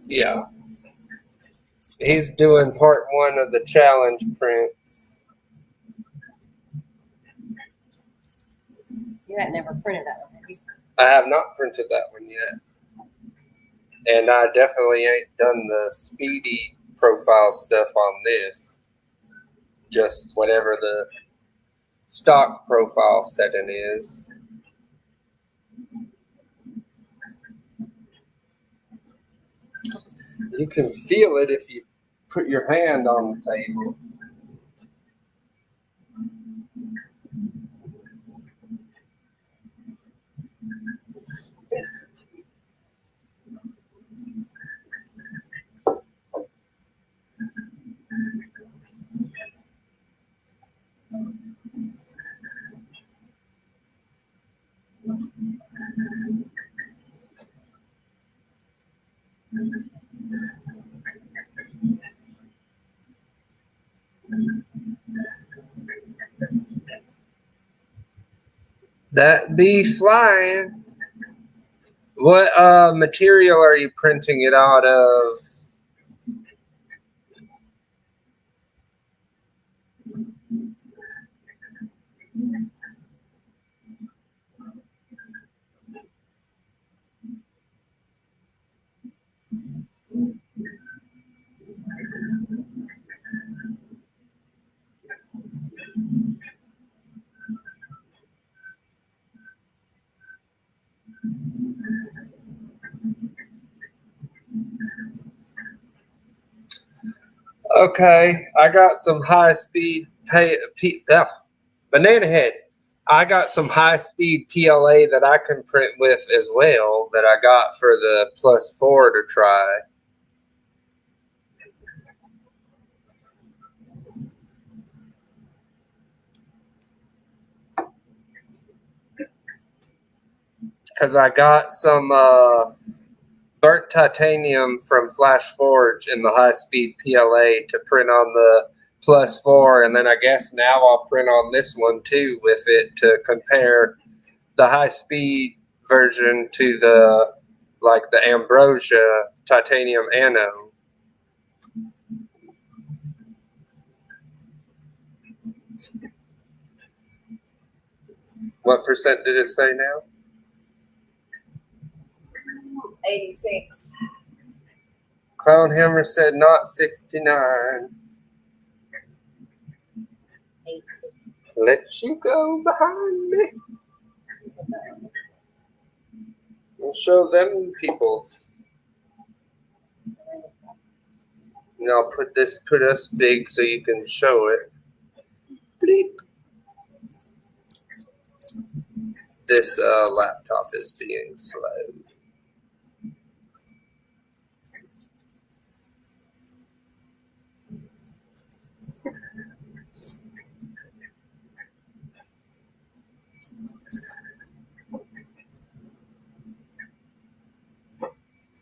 Yeah. He's doing part 1 of the challenge prints. You had never printed that one, have you? I have not printed that one yet. And I definitely ain't done the speedy profile stuff on this. Just whatever the stock profile setting is. You can feel it if you put your hand on the table. That be flying. What material are you printing it out of? Okay, I got some high speed banana head. I got some high speed PLA that I can print with as well that I got for the +4 to try. Because I got some burnt titanium from Flash Forge in the high speed PLA to print on the +4, and then I guess now I'll print on this one too with it to compare the high speed version to the Ambrosia titanium anode. What percent did it say now? 86. Clown Hammer said not 69. 86. Let you go behind me and show them peoples. And I'll put us big so you can show it. Bleep. This laptop is being slow.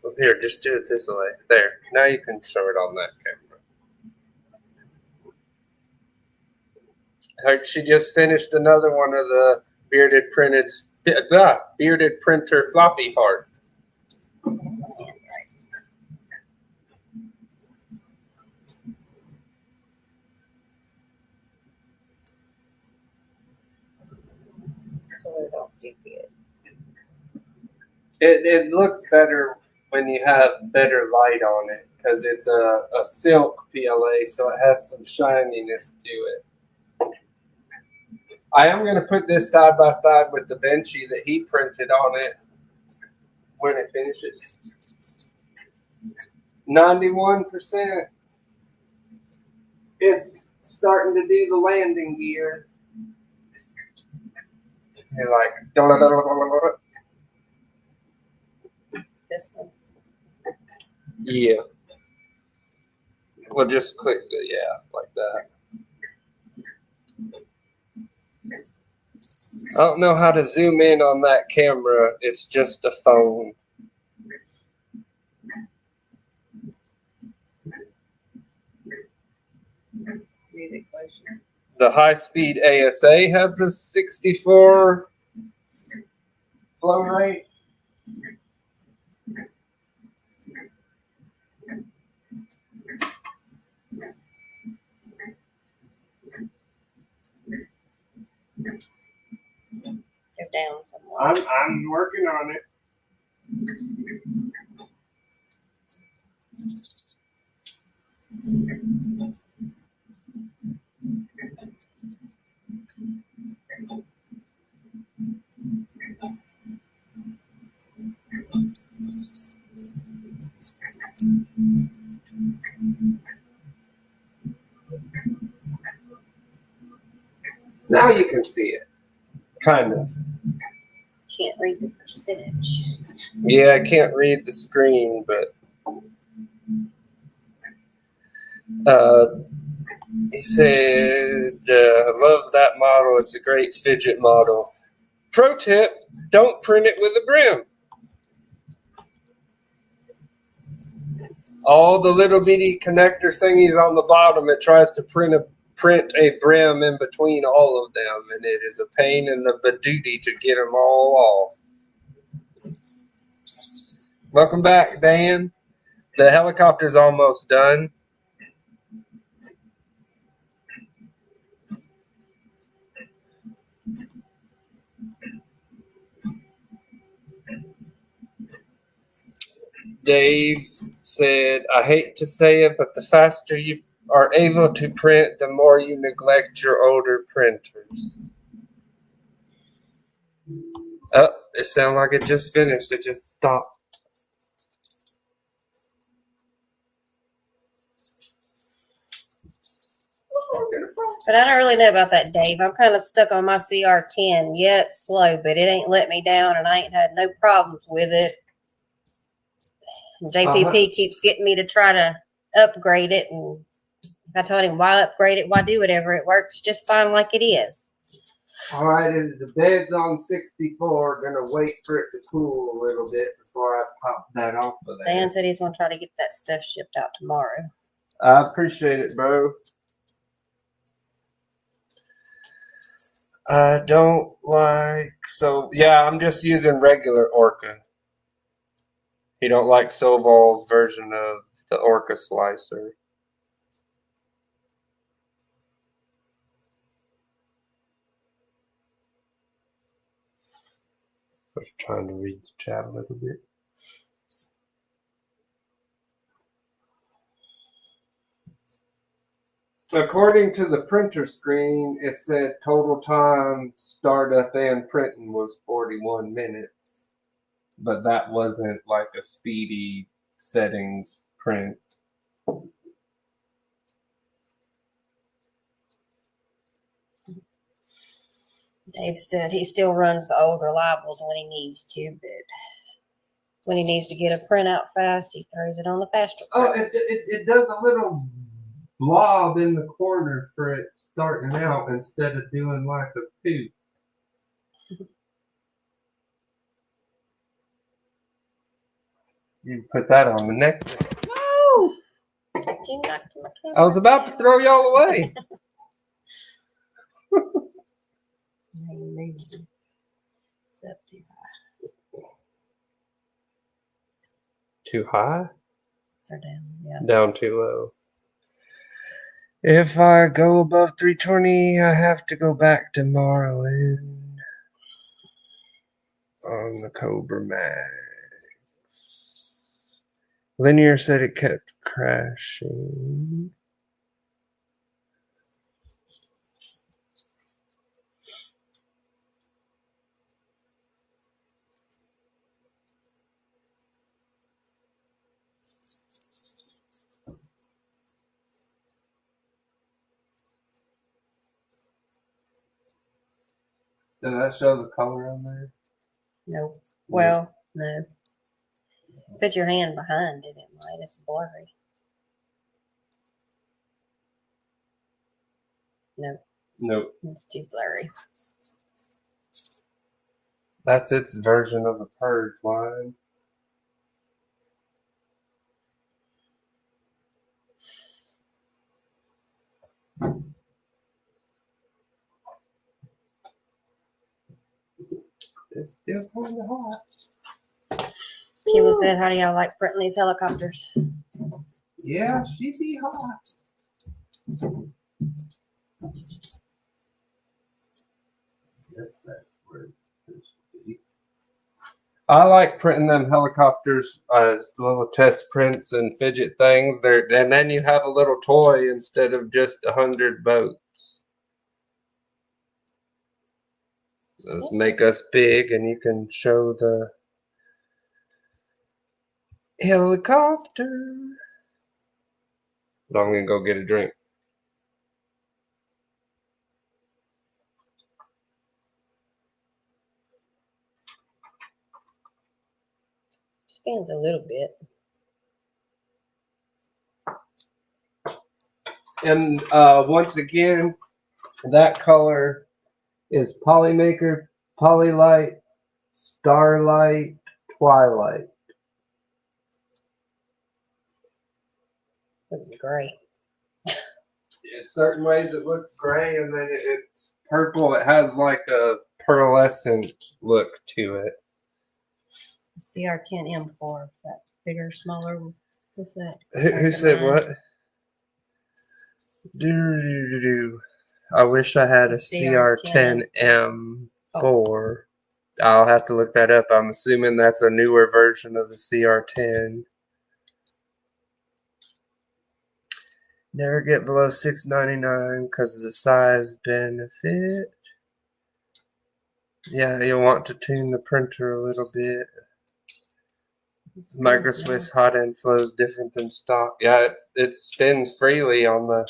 Well, here, just do it this way. There. Now you can show it on that camera. Heard she just finished another one of the bearded printer floppy heart. It looks better when you have better light on it because it's a silk PLA, so it has some shininess to it. I am going to put this side by side with the Benchy that he printed on it when it finishes. 91%. It's starting to do the landing gear. You're like, This one. yeah. We'll just click the like that. I don't know how to zoom in on that camera. It's just a phone. Really closer. The high-speed ASA has a 64 flow rate. Go down somewhere. I'm working on it. Now you can see it. Kind of. Can't read the percentage. Yeah, I can't read the screen, but he said, I love that model. It's a great fidget model. Pro tip, don't print it with a brim. All the little bitty connector thingies on the bottom, it tries to print a brim in between all of them, and it is a pain in the badootie to get them all off. Welcome back, Dan. The helicopter's almost done. Dave said, I hate to say it, but the faster you are able to print, the more you neglect your older printers. Oh, it sounded like it just finished. It just stopped. But I don't really know about that, Dave. I'm kind of stuck on my CR10. Yeah, it's slow, but it ain't let me down, and I ain't had no problems with it. And JPP keeps getting me to try to upgrade it, and if I told him why upgrade it, why do whatever, it works just fine like it is. All right, the bed's on 64. Gonna wait for it to cool a little bit before I pop that off of there. Dan said he's going to try to get that stuff shipped out tomorrow. I appreciate it, bro. I don't like, I'm just using regular Orca. He don't like Soval's version of the Orca slicer. I was trying to read the chat a little bit. According to the printer screen, it said total time startup and printing was 41 minutes. But that wasn't like a speedy settings print. Dave said he still runs the old reliables when he needs to, but when he needs to get a printout fast, he throws it on the faster Oh, print. it does a little blob in the corner for it starting out instead of doing like a poop. You put that on the neck. No! Did you knock to my camera? I was about to throw y'all away. It's up too high. Too high? Or down, yeah. Down too low. If I go above 320, I have to go back to Marlin on the Cobra Max. Linear said it kept crashing. Does that show the color on there? Nope. Well, no. Put your hand behind it, it might. It's blurry. Nope. Nope. It's too blurry. That's its version of a purge line. It's still kind of hot. Kiva said, how do y'all like printing these helicopters? Yeah, she be hot. Yes, that's where it's supposed to be. I like printing them helicopters as little test prints and fidget things. And then you have a little toy instead of just 100 boats. So let's make us big, and you can show the helicopter. But I'm gonna go get a drink. Spins a little bit. And once again, that color is Polymaker, Polylight, Starlight, Twilight. Looks gray. In certain ways it looks gray, and then it's purple. It has like a pearlescent look to it. CR10M4. That bigger, smaller. What's that? Who said what? I wish I had a CR10M4. I'll have to look that up. I'm assuming that's a newer version of the CR10. Never get below $6.99 because of the size benefit. Yeah, you'll want to tune the printer a little bit. Micro Swiss hot end flow is different than stock. Yeah, it spins freely on the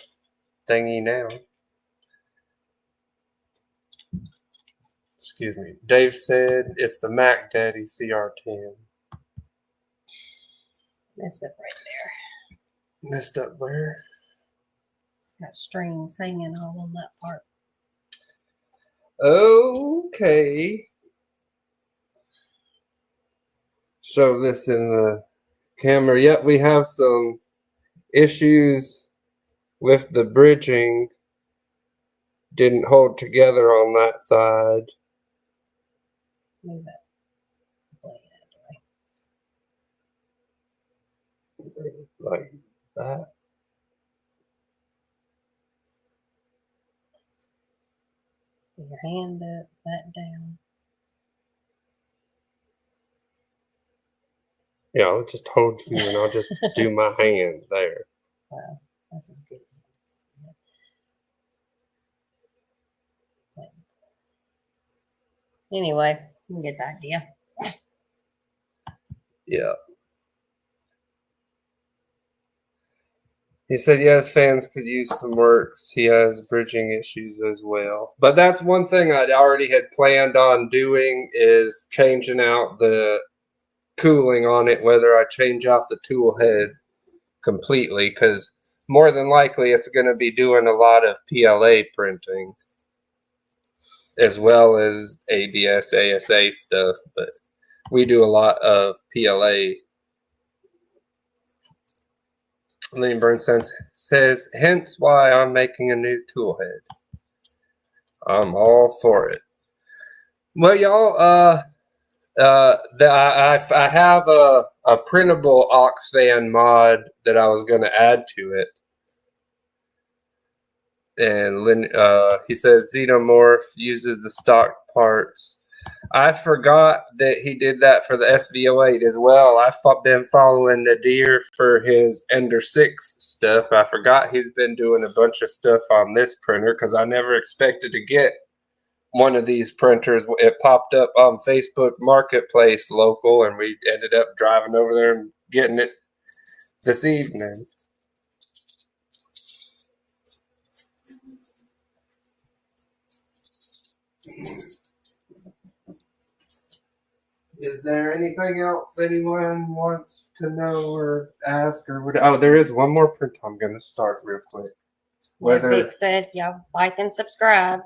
thingy now. Excuse me. Dave said it's the Mac Daddy CR10. Messed up right there. Messed up where? Got strings hanging all on that part. Okay. Show this in the camera. Yep, we have some issues with the bridging. Didn't hold together on that side. Move that blade out of the way. Like that. Put your hand up, that down. Yeah, I'll just hold you and I'll just do my hand there. Wow, that's as good as it. Anyway, you get the idea. Yeah. He said, yeah, fans could use some works. He has bridging issues as well. But that's one thing I'd already had planned on doing is changing out the cooling on it, whether I change out the tool head completely, because more than likely it's going to be doing a lot of PLA printing as well as ABS, ASA stuff. But we do a lot of PLA. Lenny Bernstein says, hence why I'm making a new tool head. I'm all for it. Well, y'all, I have a printable Oxfan mod that I was going to add to it. And he says Xenomorph uses the stock parts. I forgot that he did that for the SVO8 as well. I've been following Nadir for his Ender 6 stuff. I forgot he's been doing a bunch of stuff on this printer because I never expected to get one of these printers. It popped up on Facebook Marketplace local, and we ended up driving over there and getting it this evening. Is there anything else anyone wants to know or ask or would? Oh, there is one more print I'm going to start real quick. Like Whether Vic said, y'all like and subscribe.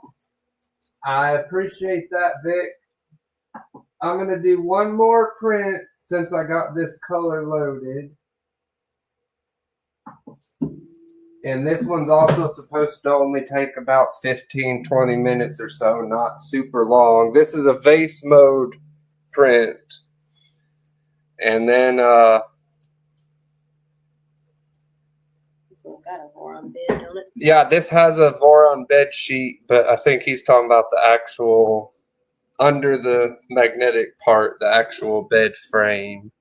I appreciate that, Vic. I'm going to do one more print since I got this color loaded. And this one's also supposed to only take about 15-20 minutes or so, not super long. This is a vase mode print. And then This one's got a Voron bed, don't it? yeah, this has a Voron bed sheet, but I think he's talking about the actual under the magnetic part, the actual bed frame.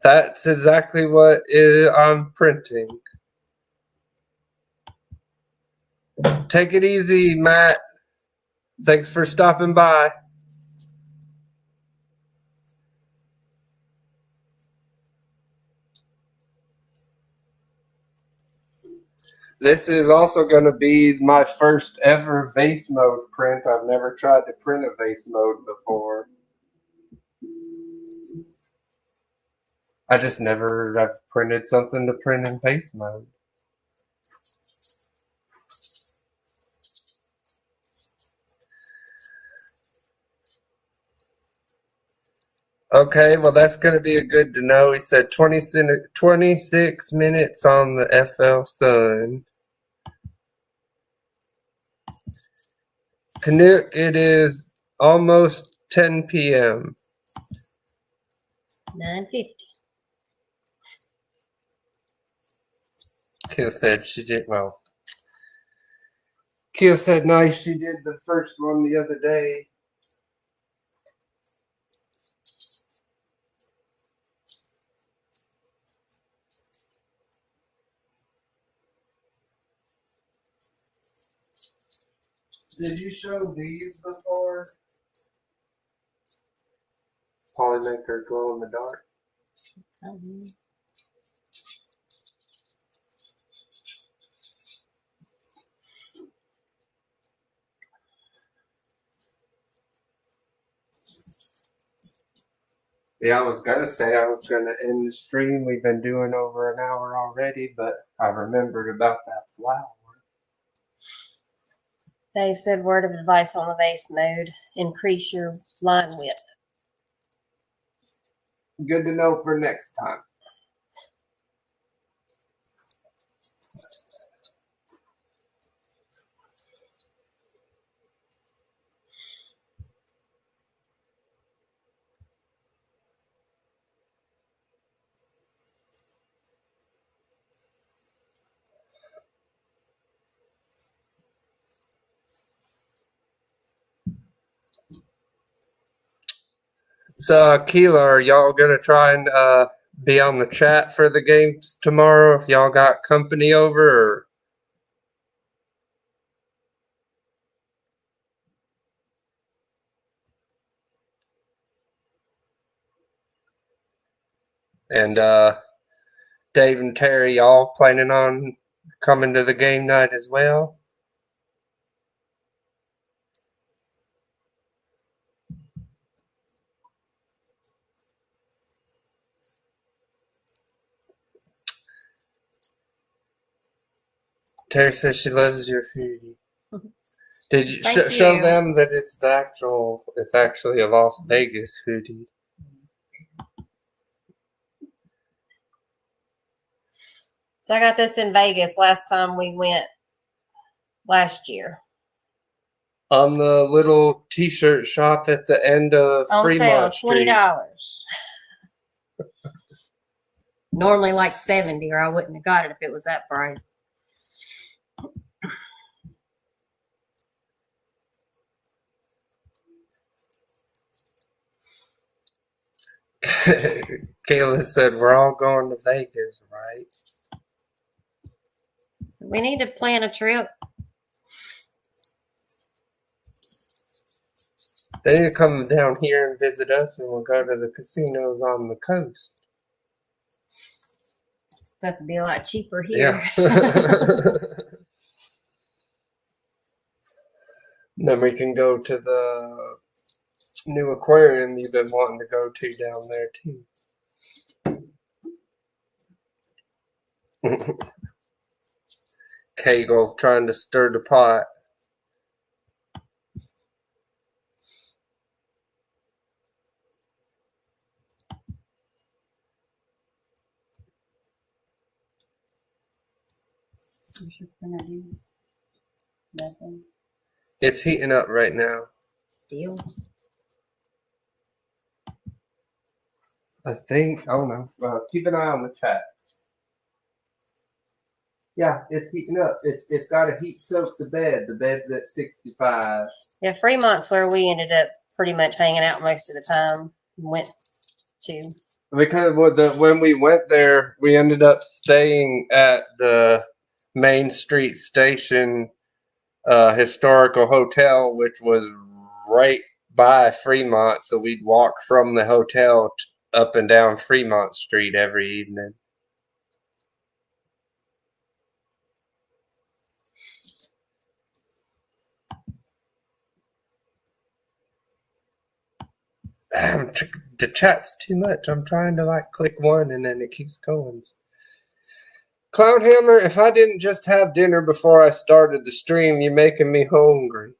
That's exactly what I'm printing. Take it easy, Matt. Thanks for stopping by. This is also going to be my first ever vase mode print. I've never tried to print a vase mode before. I just never have printed something to print in vase mode. Okay, well, that's going to be a good to know. He said 26 minutes on the FL Sun. Canuck, it is almost 10 p.m. 9:50. Kia said she did, well, Kia said nice, she did the first one the other day. Did you show these before? Polymaker glow in the dark. Yeah, I was gonna say I was gonna end the stream. We've been doing over an hour already, but I remembered about that flower. Dave said word of advice on the vase mode. Increase your line width. Good to know for next time. So, Keela, are y'all gonna try and be on the chat for the games tomorrow if y'all got company over? Or? And Dave and Terry, y'all planning on coming to the game night as well? Terry says she loves your hoodie. Did you Thank show you. them that it's the actual? It's actually a Las Vegas hoodie. So I got this in Vegas last time we went last year. On the little T-shirt shop at the end of On sale, Fremont Street. $20. Normally like 70, or I wouldn't have got it if it was that price. Kayla said we're all going to Vegas, right? So we need to plan a trip. They need to come down here and visit us, and we'll go to the casinos on the coast. Stuff would be a lot cheaper here. Yeah. Then we can go to the new aquarium you've been wanting to go to down there too. Kegel trying to stir the pot. It's heating up right now. Still. I think. Oh no. Keep an eye on the chats. Yeah, it's heating up. It's got to heat soak the bed. The bed's at 65. Yeah, Fremont's where we ended up pretty much hanging out most of the time. Went to. Because when we went there, we ended up staying at the Main Street Station historical hotel, which was right by Fremont. So we'd walk from the hotel up and down Fremont Street every evening. The chat's too much. I'm trying to like click one and then it keeps going. Clownhammer, if I didn't just have dinner before I started the stream, you're making me hungry.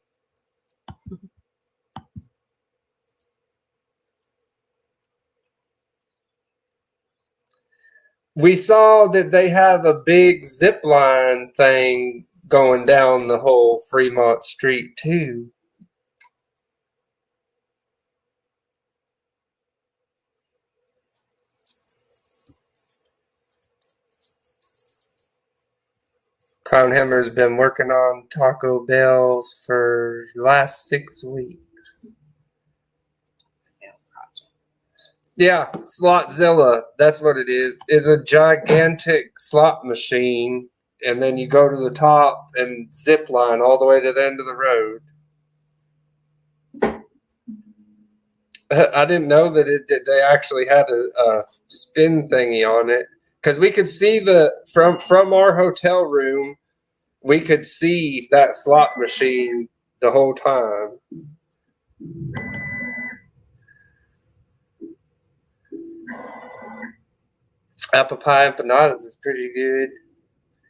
We saw that they have a big zip line thing going down the whole Fremont Street too. Clownhammer's been working on Taco Bells for the last 6 weeks. Yeah, Slotzilla, that's what it is. It's a gigantic slot machine, and then you go to the top and zip line all the way to the end of the road. I didn't know that they actually had a spin thingy on it, because we could see from our hotel room, we could see that slot machine the whole time. Apple pie empanadas is pretty good.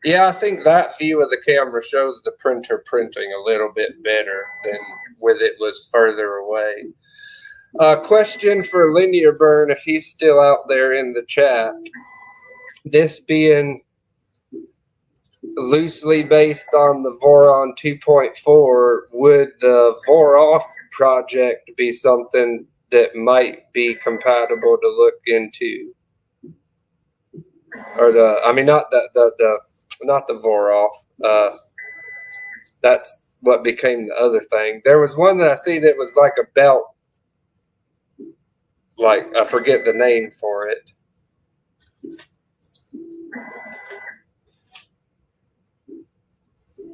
Yeah, I think that view of the camera shows the printer printing a little bit better than with it was further away. Question for Linear Burn, if he's still out there in the chat. This being loosely based on the Voron 2.4, would the Voroff project be something that might be compatible to look into? Or not the Voroff. That's what became the other thing. There was one that I see that was like a belt. Like, I forget the name for it.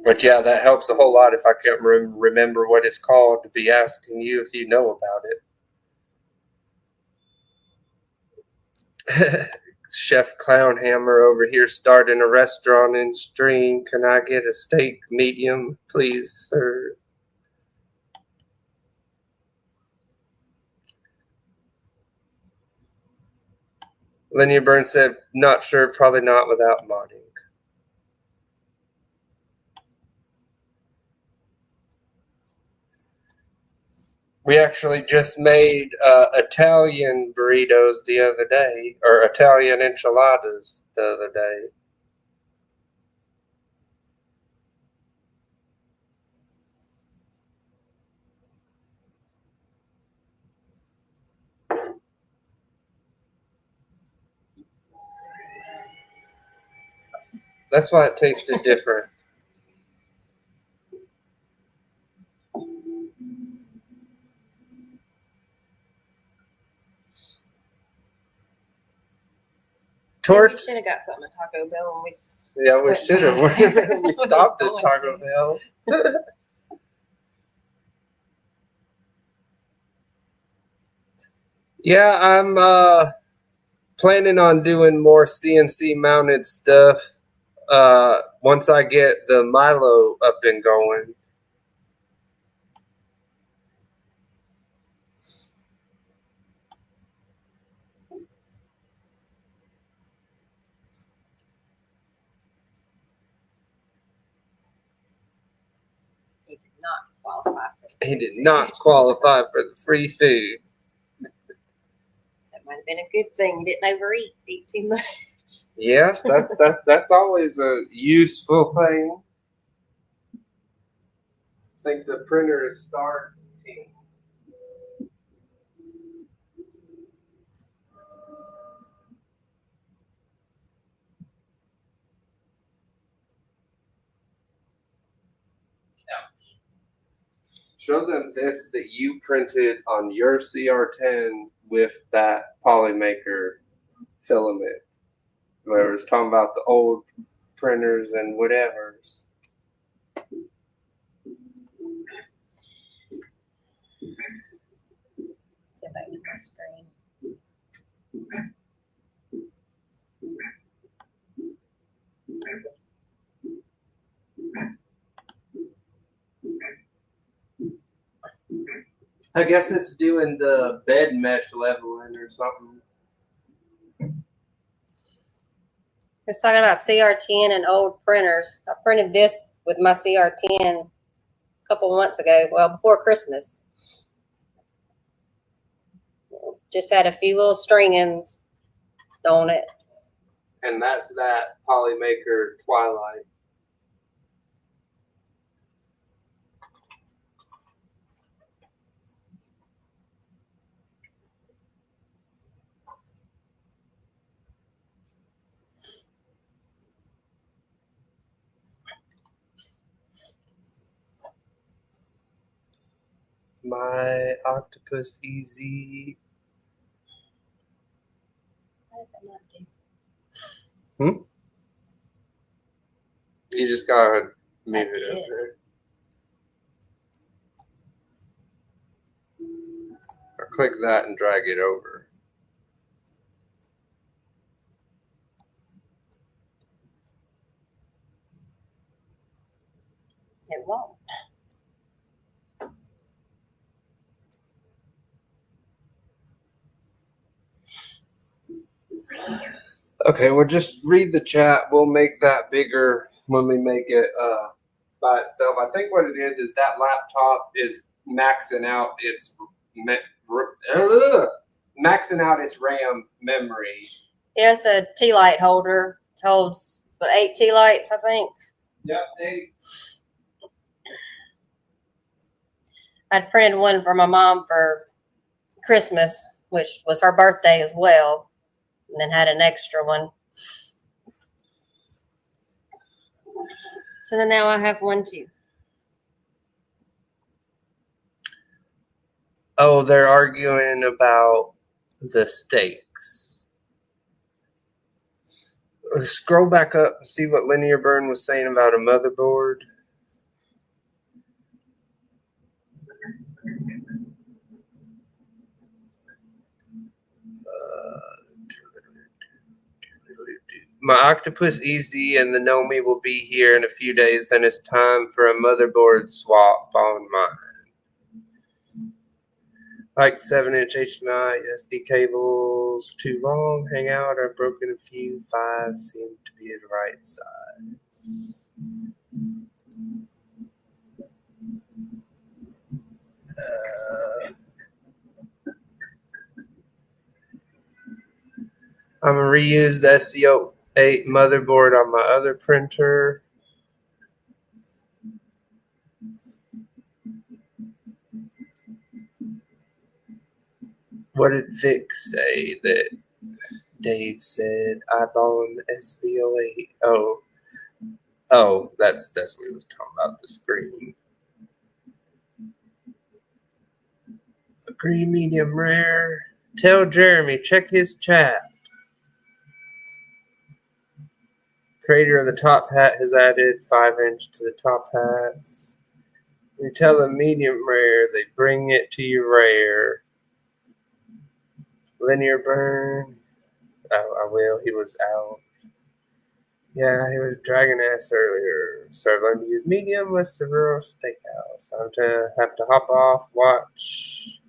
But yeah, that helps a whole lot if I can't remember what it's called, to be asking you if you know about it. Chef Clownhammer over here starting a restaurant in stream. Can I get a steak medium, please, sir? Linear Burn said, not sure, probably not without modding. We actually just made Italian burritos the other day, or Italian enchiladas the other day. That's why it tasted different. We should have got something at Taco Bell when we. Yeah, we should have. We stopped at Taco Bell. Yeah, I'm planning on doing more CNC mounted stuff once I get the Milo up and going. He did not qualify for it. He did not qualify for the free food. That might have been a good thing. You didn't overeat, eat too much. Yeah, that's always a useful thing. I think the printer is starting. Show them this that you printed on your CR10 with that Polymaker filament. Where it's talking about the old printers and whatevers. Get back to my screen. I guess it's doing the bed mesh leveling or something. It's talking about CR10 and old printers. I printed this with my CR10 a couple months ago, well, before Christmas. Just had a few little string-ins on it. And that's that Polymaker Twilight. My octopus easy. What does that not do? You just gotta move I it did. up there. Or click that and drag it over. It won't. Okay, well, just read the chat. We'll make that bigger when we make it by itself. I think what it is that laptop is maxing out its RAM memory. Yeah, it's a tea light holder. It holds, 8 tea lights, I think. Yep, 8. I'd printed one for my mom for Christmas, which was her birthday as well, and then had an extra one. So then now I have one too. Oh, they're arguing about the stakes. Scroll back up and see what Linear Burn was saying about a motherboard. My Octopus Easy and the Nomi will be here in a few days. Then it's time for a motherboard swap on mine. Like 7-inch HDMI, SD cables too long, hang out, or broken a few. 5 seem to be the right size. I'm gonna reuse the SVO8 motherboard on my other printer. What did Vic say that Dave said? Eyeballing the SVO8. Oh, that's what he was talking about, the screen. Green medium rare. Tell Jeremy, check his chat. Creator of the top hat has added 5-inch to the top hats. You tell them medium rare, they bring it to you rare. Linear Burn. I will. He was out. Yeah, he was dragging ass earlier. So I'm going to use medium with the rural steakhouse. I'm gonna have to hop off, watch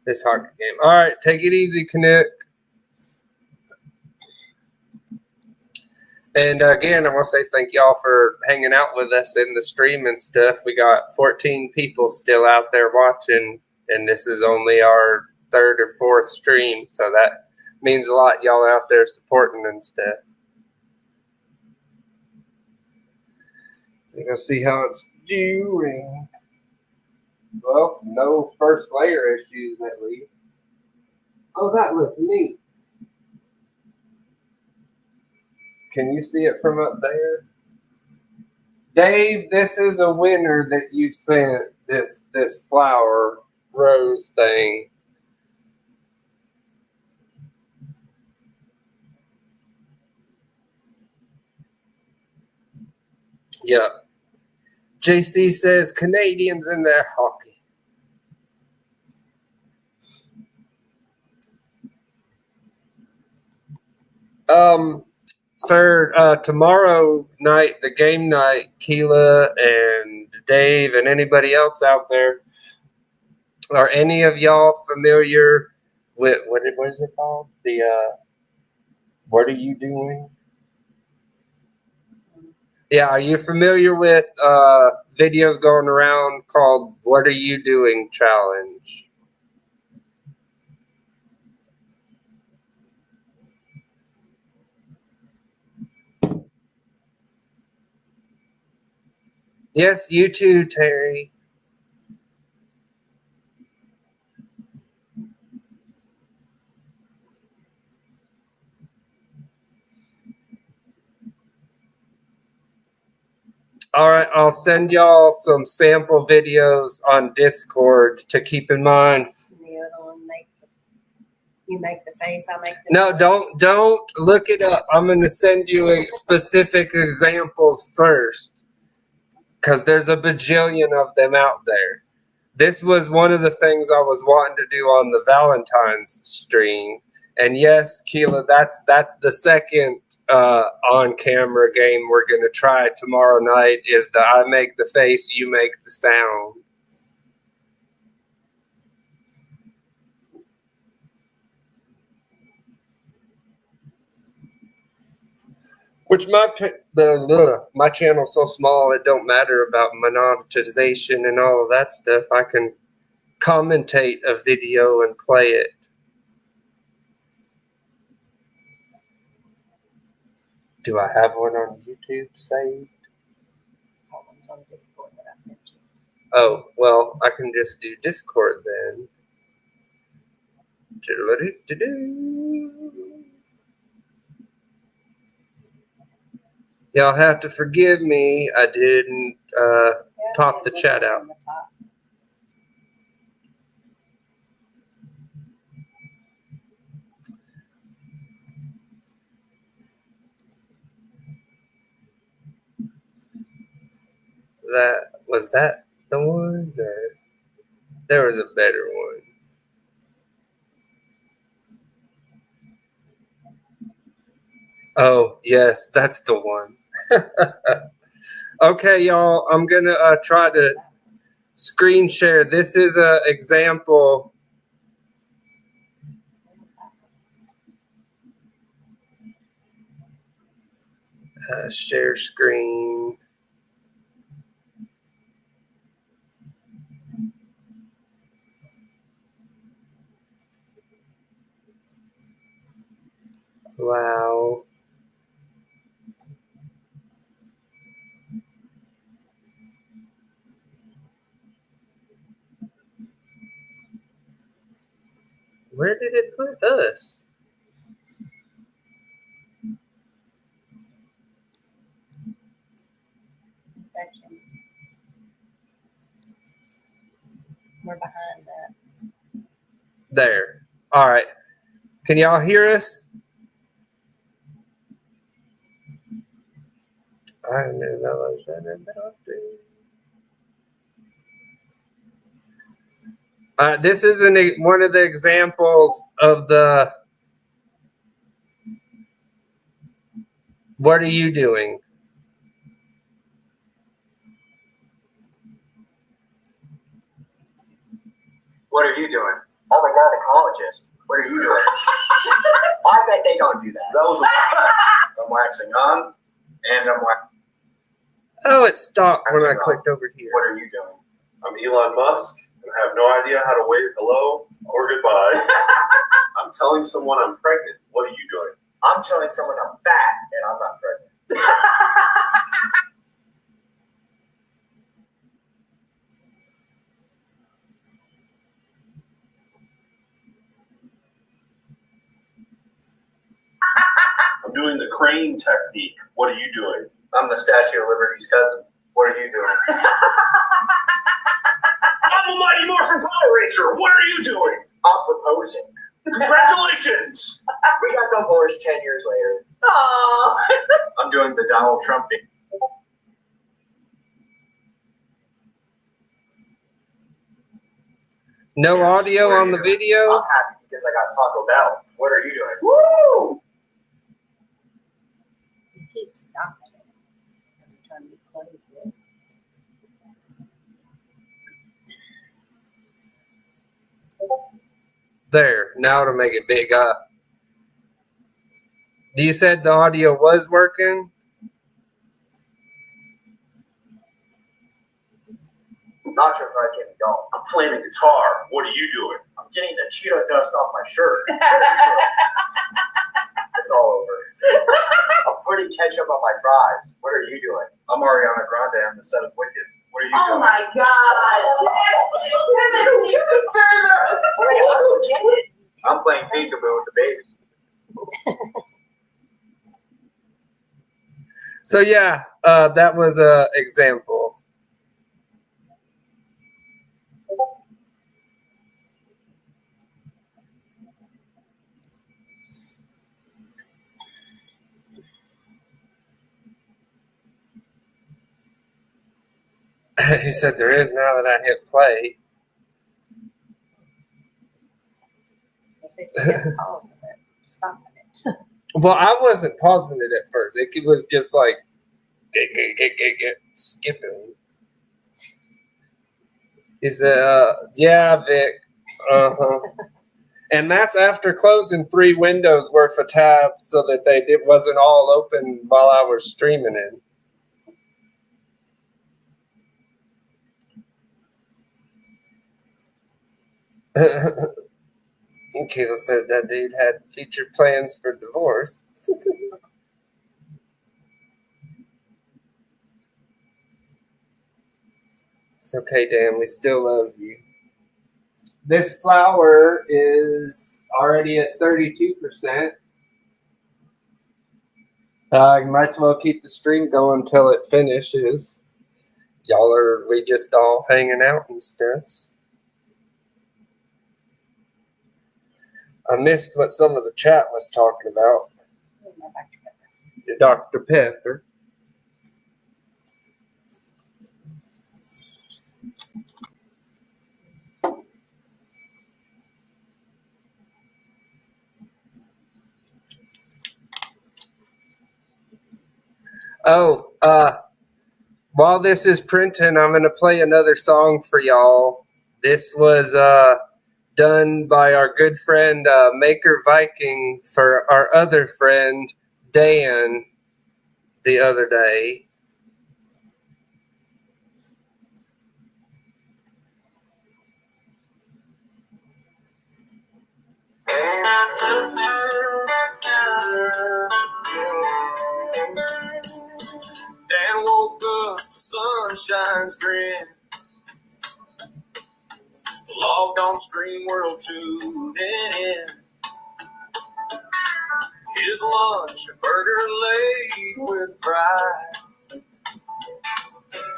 this hockey game. All right, take it easy, Canuck. And again, I want to say thank y'all for hanging out with us in the stream and stuff. We got 14 people still out there watching, and this is only our third or fourth stream, so that means a lot. Y'all out there supporting and stuff. You can see how it's doing. Well, no first layer issues at least. Oh, that looks neat. Can you see it from up there? Dave, this is a winner that you sent, this flower rose thing. Yeah. JC says Canadians in their hockey. For tomorrow night, the game night, Keela and Dave and anybody else out there, are any of y'all familiar with what is it called? The what are you doing? Yeah, are you familiar with videos going around called "What Are You Doing" challenge? Yes, you too, Terry. All right, I'll send y'all some sample videos on Discord to keep in mind. The other one, you make the face, I make the No, face. don't look it up. I'm going to send you specific examples first, because there's a bajillion of them out there. This was one of the things I was wanting to do on the Valentine's stream. And yes, Keela, that's the second on-camera game we're going to try tomorrow night is the I make the face, you make the sound. Which my channel's so small, it don't matter about monetization and all of that stuff. I can commentate a video and play it. Do I have one on YouTube saved? Problems on Discord that I sent you. Oh, well, I can just do Discord then. Y'all have to forgive me. I didn't pop the chat out. Was that the one? Or there was a better one. Oh, yes, that's the one. Okay, y'all, I'm going to try to screen share. This is an example. Share screen. Wow. Where did it put us? Section. We're behind that. There. All right. Can y'all hear us? I knew that was about this is one of the examples of the What are you doing? What are you doing? I'm a gynecologist. What are you doing? I bet they don't do that. That was I'm waxing on, and I'm waxing. Oh, it stopped when I clicked over here. What are you doing? I'm Elon Musk, and I have no idea how to wave hello or goodbye. I'm telling someone I'm pregnant. What are you doing? I'm telling someone I'm fat, and I'm not pregnant. I'm doing the crane technique. What are you doing? I'm the Statue of Liberty's cousin. What are you doing? I'm a Mighty Morphin Power Ranger. What are you doing? I'm proposing. Congratulations! We got divorced 10 years later. Aww. I'm doing the Donald Trump thing. No Yes, audio what are on you the doing? video? I'm happy because I got Taco Bell. What are you doing? Woo! You keep stopping it. I'm trying to close it. There. Now to make it big up. You said the audio was working? Nacho fries get me going. I'm playing the guitar. What are you doing? I'm getting the Cheeto dust off my shirt. What are you doing? It's all over. I'm putting ketchup on my fries. What are you doing? I'm Ariana Grande. I'm the set of Wicked. What are you doing? my God. I'm playing peekaboo with the baby. So yeah, that was a example. He said there is now that I hit play. I said you kept pausing it, stopping it. Well, I wasn't pausing it at first. It was just like skipping. He said, yeah, Vic. Uh-huh. And that's after closing 3 windows worth of tabs so that it wasn't all open while I was streaming it. Kayla said that dude had future plans for divorce. It's okay, Dan. We still love you. This flour is already at 32%. You might as well keep the stream going until it finishes. We just all hanging out and stuff. I missed what some of the chat was talking about. Dr. Pepper. Oh, while this is printing, I'm going to play another song for y'all. This was done by our good friend Maker Viking for our other friend Dan the other day. Dan woke up, the sun shines grin. Logged on Stream World tuned in. His lunch, a burger laid with pride.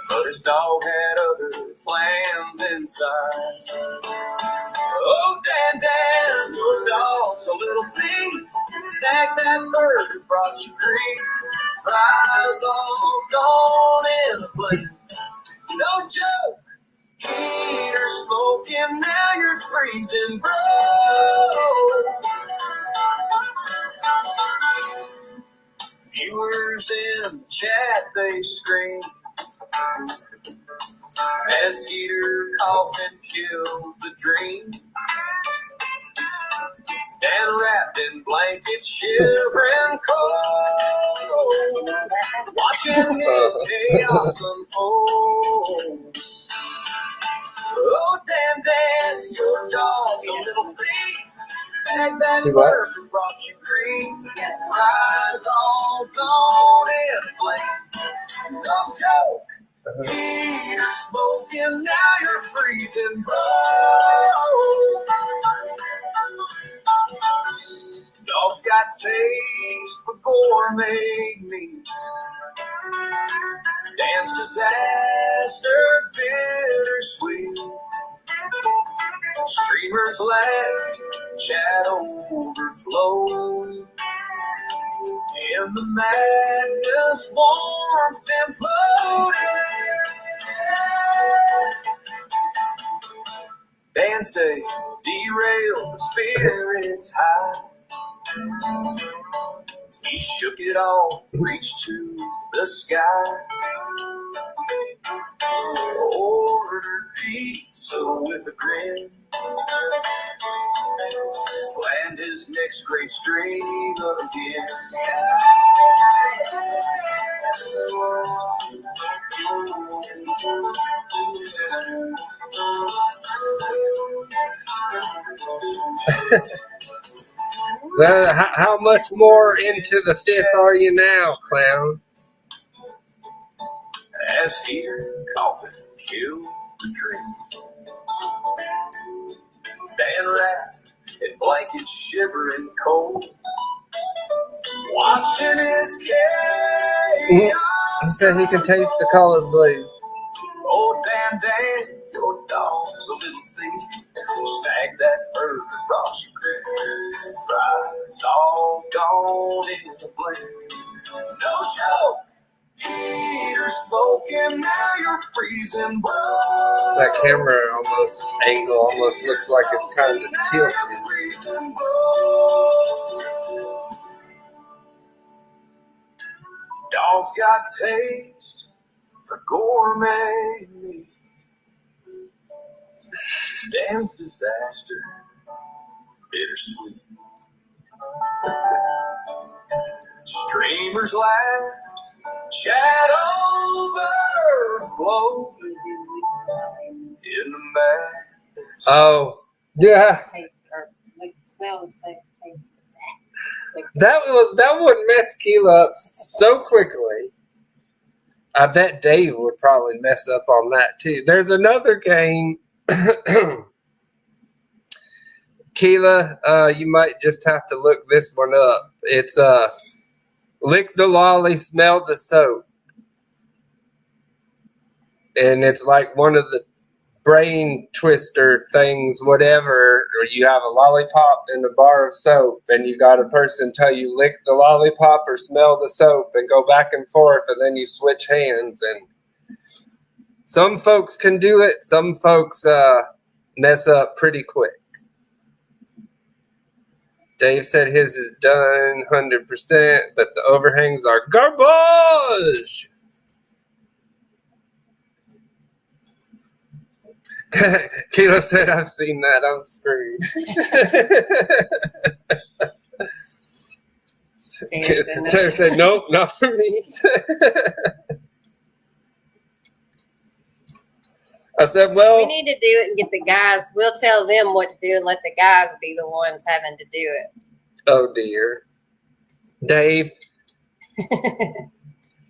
But his dog had other plans inside. Oh, Dan, your dog's a little thief. Snagged that burger, brought you grief. Fries all gone in the plate. No joke. Heater smoking, now you're freezing, bro. If Viewers in the chat, they scream as heater coffin killed the dream. Dan wrapped in blankets, shivering cold, watching his chaos unfold. Oh, Dan, your dog's a little thief. Snag that Do what? bird who brought you grief. Fries all gone in a blink. No joke. Heater smoking, now you're freezing, bro. Dog's got taste for gourmet meat. Dan's disaster, bittersweet. Streamers laugh, chat overflow. In the madness, warmth and floating. Dan's day derailed, the spirits high. He shook it off, reached to the sky. Ordered pizza with a grin. Planned his next great stream again. How much more into the fifth are you now, clown? As heater coffin killed the dream. Dan wrapped in blankets, shivering cold, watching his chaos. He said he can taste the color blue. Oh, Dan, your dog's a little thief. Snag that bird that brought you grief. Fries all gone in a blink. No joke. Heater smoking, now you're freezing, bro. That camera angle almost looks like it's kind of tilted. Freezing, bro. Dog's got taste for gourmet meat. Dan's disaster, bittersweet. Streamers laughed, chat overflowed in the madness. Oh, yeah. Taste or like smell the same thing. That would mess Keela up so quickly. I bet Dave would probably mess up on that too. There's another game. Keela, you might just have to look this one up. It's lick the lolly, smell the soap. And it's like one of the brain twister things, whatever, or you have a lollipop and a bar of soap, and you got a person tell you lick the lollipop or smell the soap and go back and forth, and then you switch hands. And some folks can do it, some folks mess up pretty quick. Dave said his is done 100%, but the overhangs are garbage. Kilo said, I've seen that. I'm screwed. Taylor said, nope, not for me. I said, well, We need to do it and get the guys. We'll tell them what to do and let the guys be the ones having to do it. oh dear. Dave,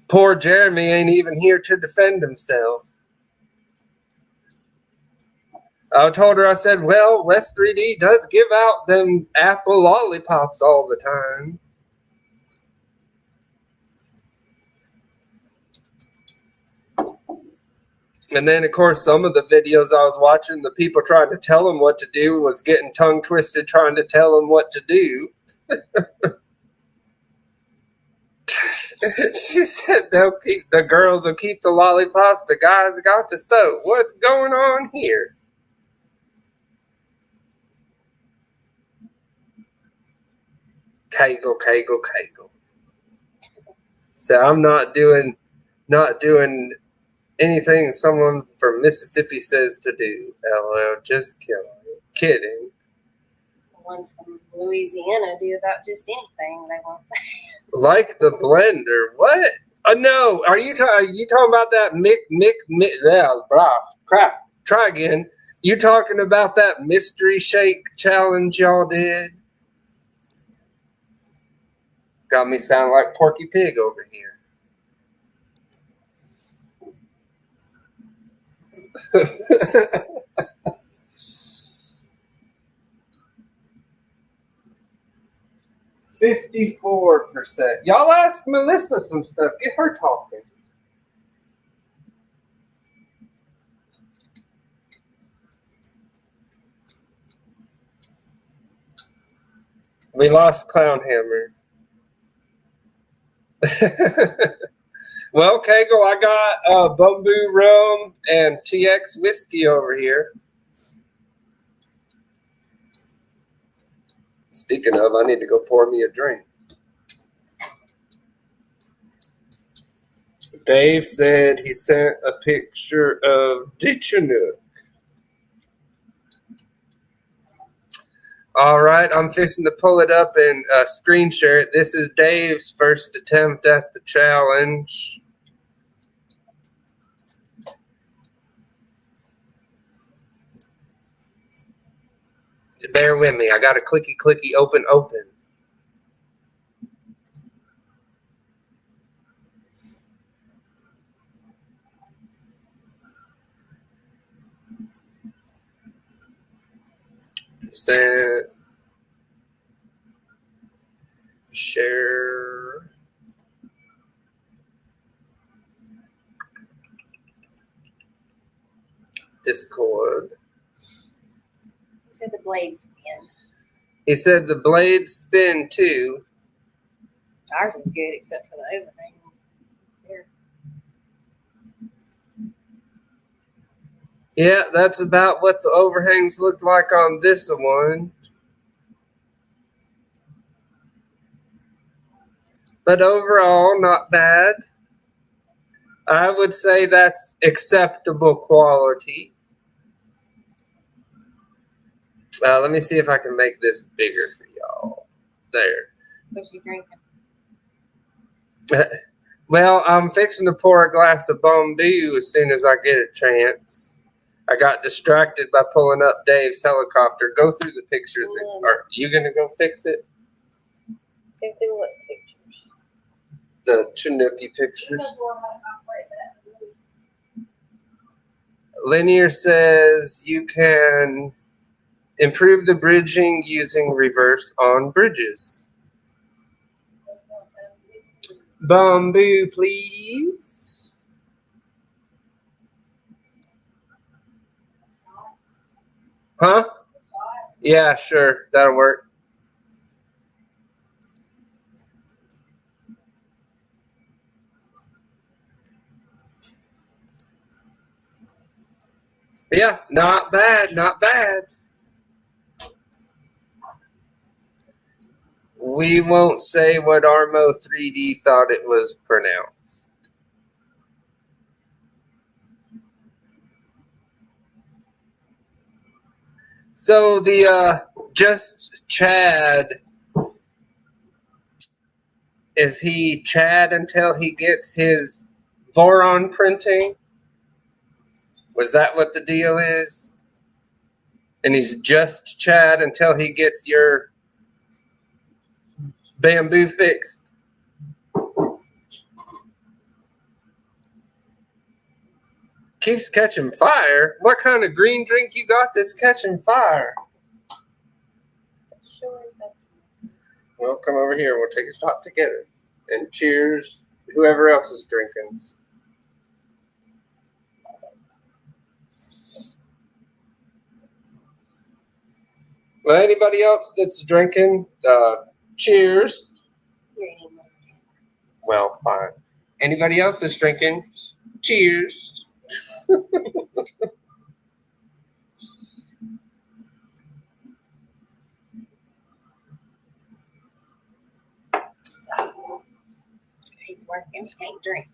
poor Jeremy ain't even here to defend himself. I told her, I said, well, West 3D does give out them apple lollipops all the time. And then, of course, some of the videos I was watching, the people trying to tell them what to do was getting tongue twisted trying to tell them what to do. She said the girls will keep the lollipops, the guys got the soap. What's going on here? Kegel, kegel, kegel. So I'm not doing anything someone from Mississippi says to do. LOL, just kidding. The ones from Louisiana do about just anything they want. Like the blender. What? No. Are you talking about that yeah, blah, crap. Try again. You talking about that mystery shake challenge y'all did? Got me sound like Porky Pig over here. 54%. Y'all ask Melissa some stuff. Get her talking. We lost Clown Hammer. Well, Kegel, I got Bamboo Rum and TX Whiskey over here. Speaking of, I need to go pour me a drink. Dave said he sent a picture of the Chinook. All right, I'm fixing to pull it up and screen share it. This is Dave's first attempt at the challenge. Bear with me. I got a clicky, open. Percent. Share. Discord. He said the blade spin. He said the blades spin too. Ours is good except for the overhang. Here. Yeah, that's about what the overhangs looked like on this one. But overall, not bad. I would say that's acceptable quality. Let me see if I can make this bigger for y'all. There. What you drinking? Well, I'm fixing to pour a glass of Bamboo as soon as I get a chance. I got distracted by pulling up Dave's helicopter. Go through the pictures. Are you going to go fix it? Go through what pictures? The Chinooki pictures. Linear says you can improve the bridging using reverse on bridges. Bamboo, please. Huh? Yeah, sure. That'll work. Yeah, not bad, not bad. We won't say what Armo 3D thought it was pronounced. So the just Chad, is he Chad until he gets his Voron printing? Was that what the deal is? And he's just Chad until he gets your Bamboo fixed? Keeps catching fire? What kind of green drink you got that's catching fire? Sure, that's Well, come over here. We'll take a shot together. And cheers, whoever else is drinking. Well, anybody else that's drinking, cheers. you're eating more. Well, fine. Anybody else that's drinking, cheers. He's working. Can't drink.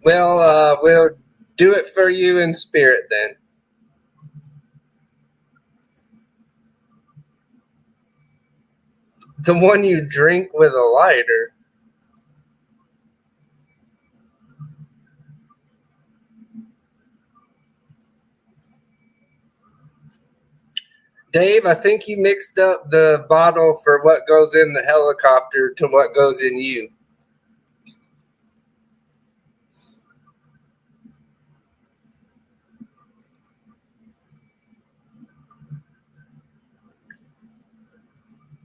Well, we'll do it for you in spirit then. The one you drink with a lighter. Dave, I think you mixed up the bottle for what goes in the helicopter to what goes in you.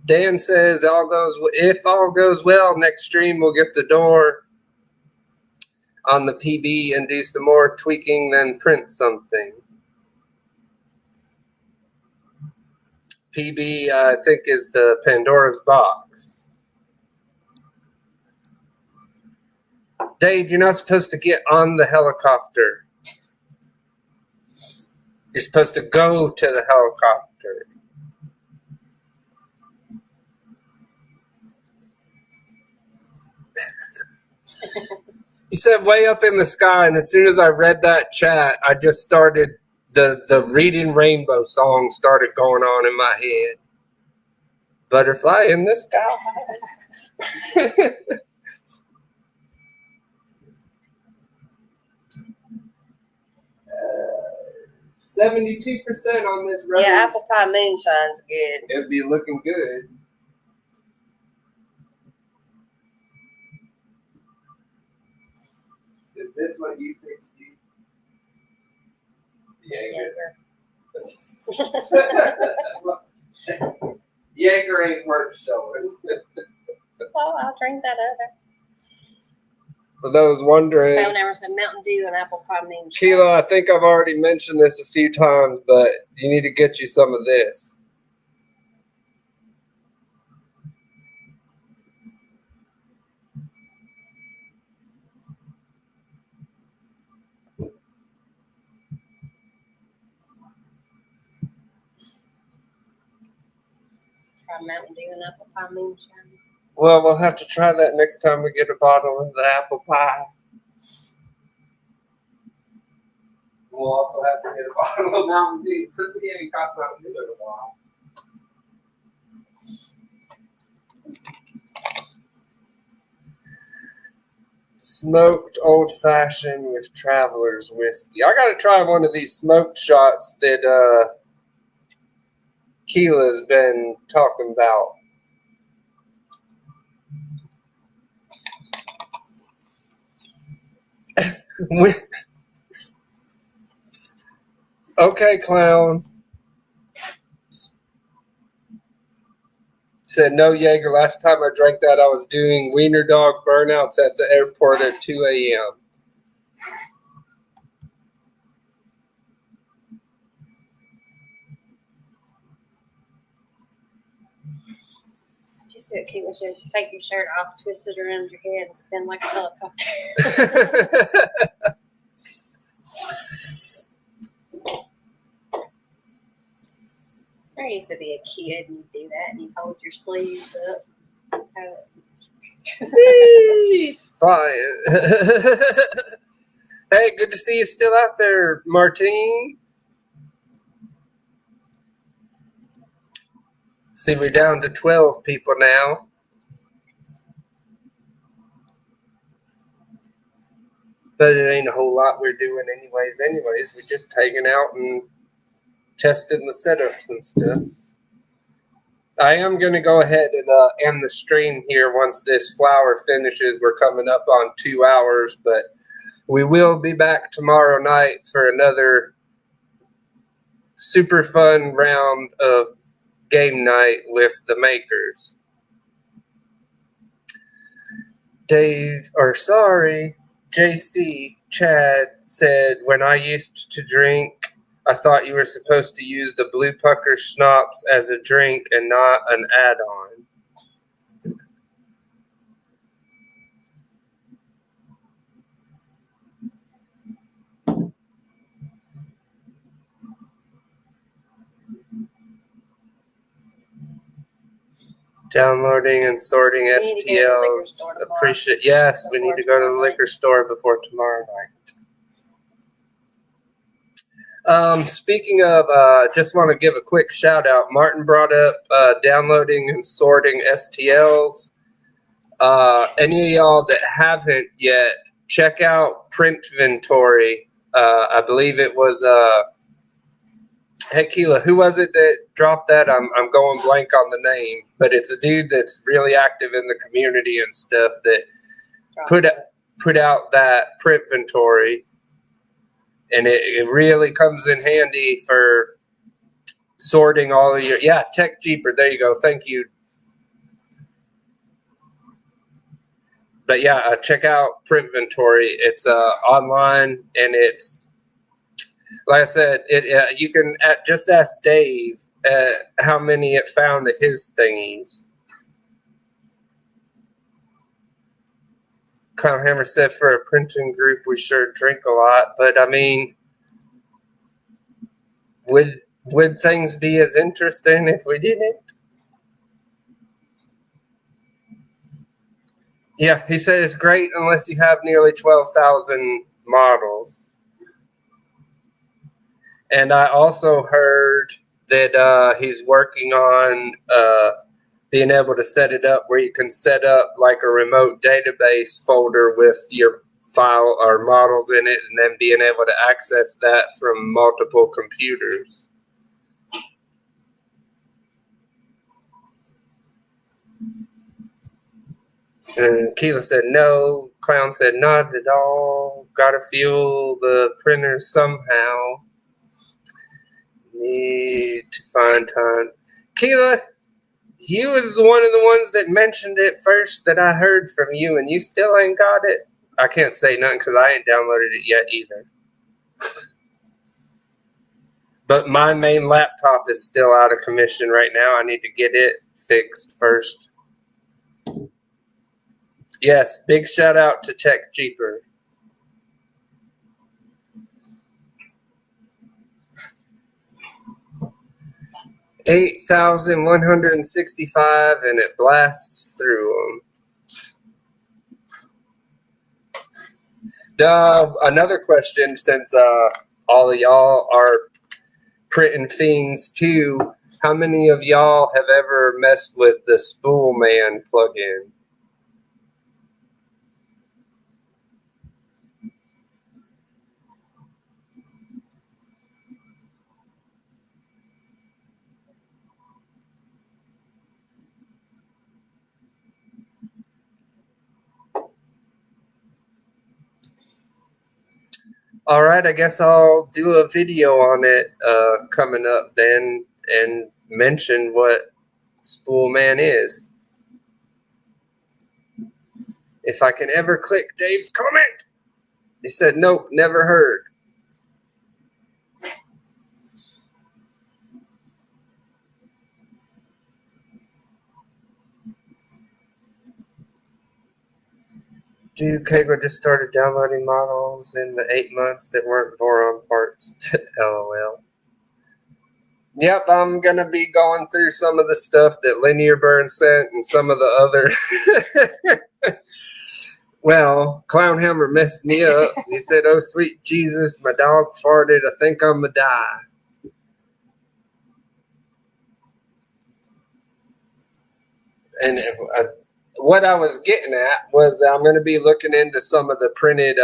Dan says if all goes well, next stream we'll get the door on the PB and do some more tweaking, then print something. PB, I think, is the Pandora's box. Dave, you're not supposed to get on the helicopter. You're supposed to go to the helicopter. You said way up in the sky, and as soon as I read that chat, I just started, the Reading Rainbow song started going on in my head. Butterfly in the sky. 72% on this rose. Yeah, apple pie moonshine's good. It'd be looking good. Is this what you fixed? Jaeger ain't worth showing. Oh, I'll drink that other. For those wondering, I've never said Mountain Dew and apple pie moonshine. Sheila, I think I've already mentioned this a few times, but you need to get you some of this. Try Mountain Dew and apple pie moonshine. Well, we'll have to try that next time we get a bottle of the apple pie. We'll also have to get a bottle of Mountain Dew because we ain't got Mountain Dew in a while. Smoked old fashioned with Traveler's whiskey. I gotta try one of these smoked shots that Keela's been talking about. Okay, clown. Said no, Jaeger. Last time I drank that, I was doing wiener dog burnouts at the airport at 2 a.m. You said Keila should take your shirt off, twist it around your head, and spin like a helicopter. There used to be a kid and you'd do that and you'd hold your sleeves up. Fine. Hey, good to see you still out there, Martine. See, we're down to 12 people now. But it ain't a whole lot we're doing anyways. We're just hanging out and testing the setups and stuff. I am going to go ahead and end the stream here once this flower finishes. We're coming up on 2 hours, but we will be back tomorrow night for another super fun round of game night with the makers. JC Chad said, when I used to drink, I thought you were supposed to use the Blue Pucker schnapps as a drink and not an add-on. Downloading and sorting We need to go to the liquor STLs. store tomorrow. Appreciate. Yes, we Before need to go to the tomorrow night. liquor store before tomorrow night. Speaking of, just want to give a quick shout out. Martin brought up downloading and sorting STLs. Any of y'all that haven't yet, check out Printventory. I believe it was hey Keela, who was it that dropped that? I'm going blank on the name, but it's a dude that's really active in the community and stuff that put out that Printventory, and it really comes in handy for sorting all of your Tech Jeeper. There you go. Thank you. But yeah, check out Printventory. It's online, and it's like I said. You can just ask Dave how many it found of his thingies. Clownhammer said, for a printing group, we sure drink a lot. But I mean, would things be as interesting if we didn't? Yeah, he said it's great unless you have nearly 12,000 models. And I also heard that he's working on being able to set it up where you can set up like a remote database folder with your file or models in it, and then being able to access that from multiple computers. And Keela said no. Clown said not at all. Gotta fuel the printer somehow. Need to find time. Keela, you was one of the ones that mentioned it first that I heard from you, and you still ain't got it. I can't say nothing because I ain't downloaded it yet either. But my main laptop is still out of commission right now. I need to get it fixed first. Yes, big shout out to Tech Jeeper. $8,165, and it blasts through them. Another question, since all of y'all are printing fiends too, how many of y'all have ever messed with the Spool Man plugin? All right, I guess I'll do a video on it coming up then and mention what Spool Man is. If I can ever click Dave's comment. He said, nope, never heard. Dude, Kegler just started downloading models in the 8 months that weren't Voron parts. LOL. Yep, I'm going to be going through some of the stuff that Linear Burn sent and some of the other. Well, Clownhammer messed me up. He said, oh, sweet Jesus, my dog farted. I think I'm going to die. And what I was getting at was I'm going to be looking into some of the printed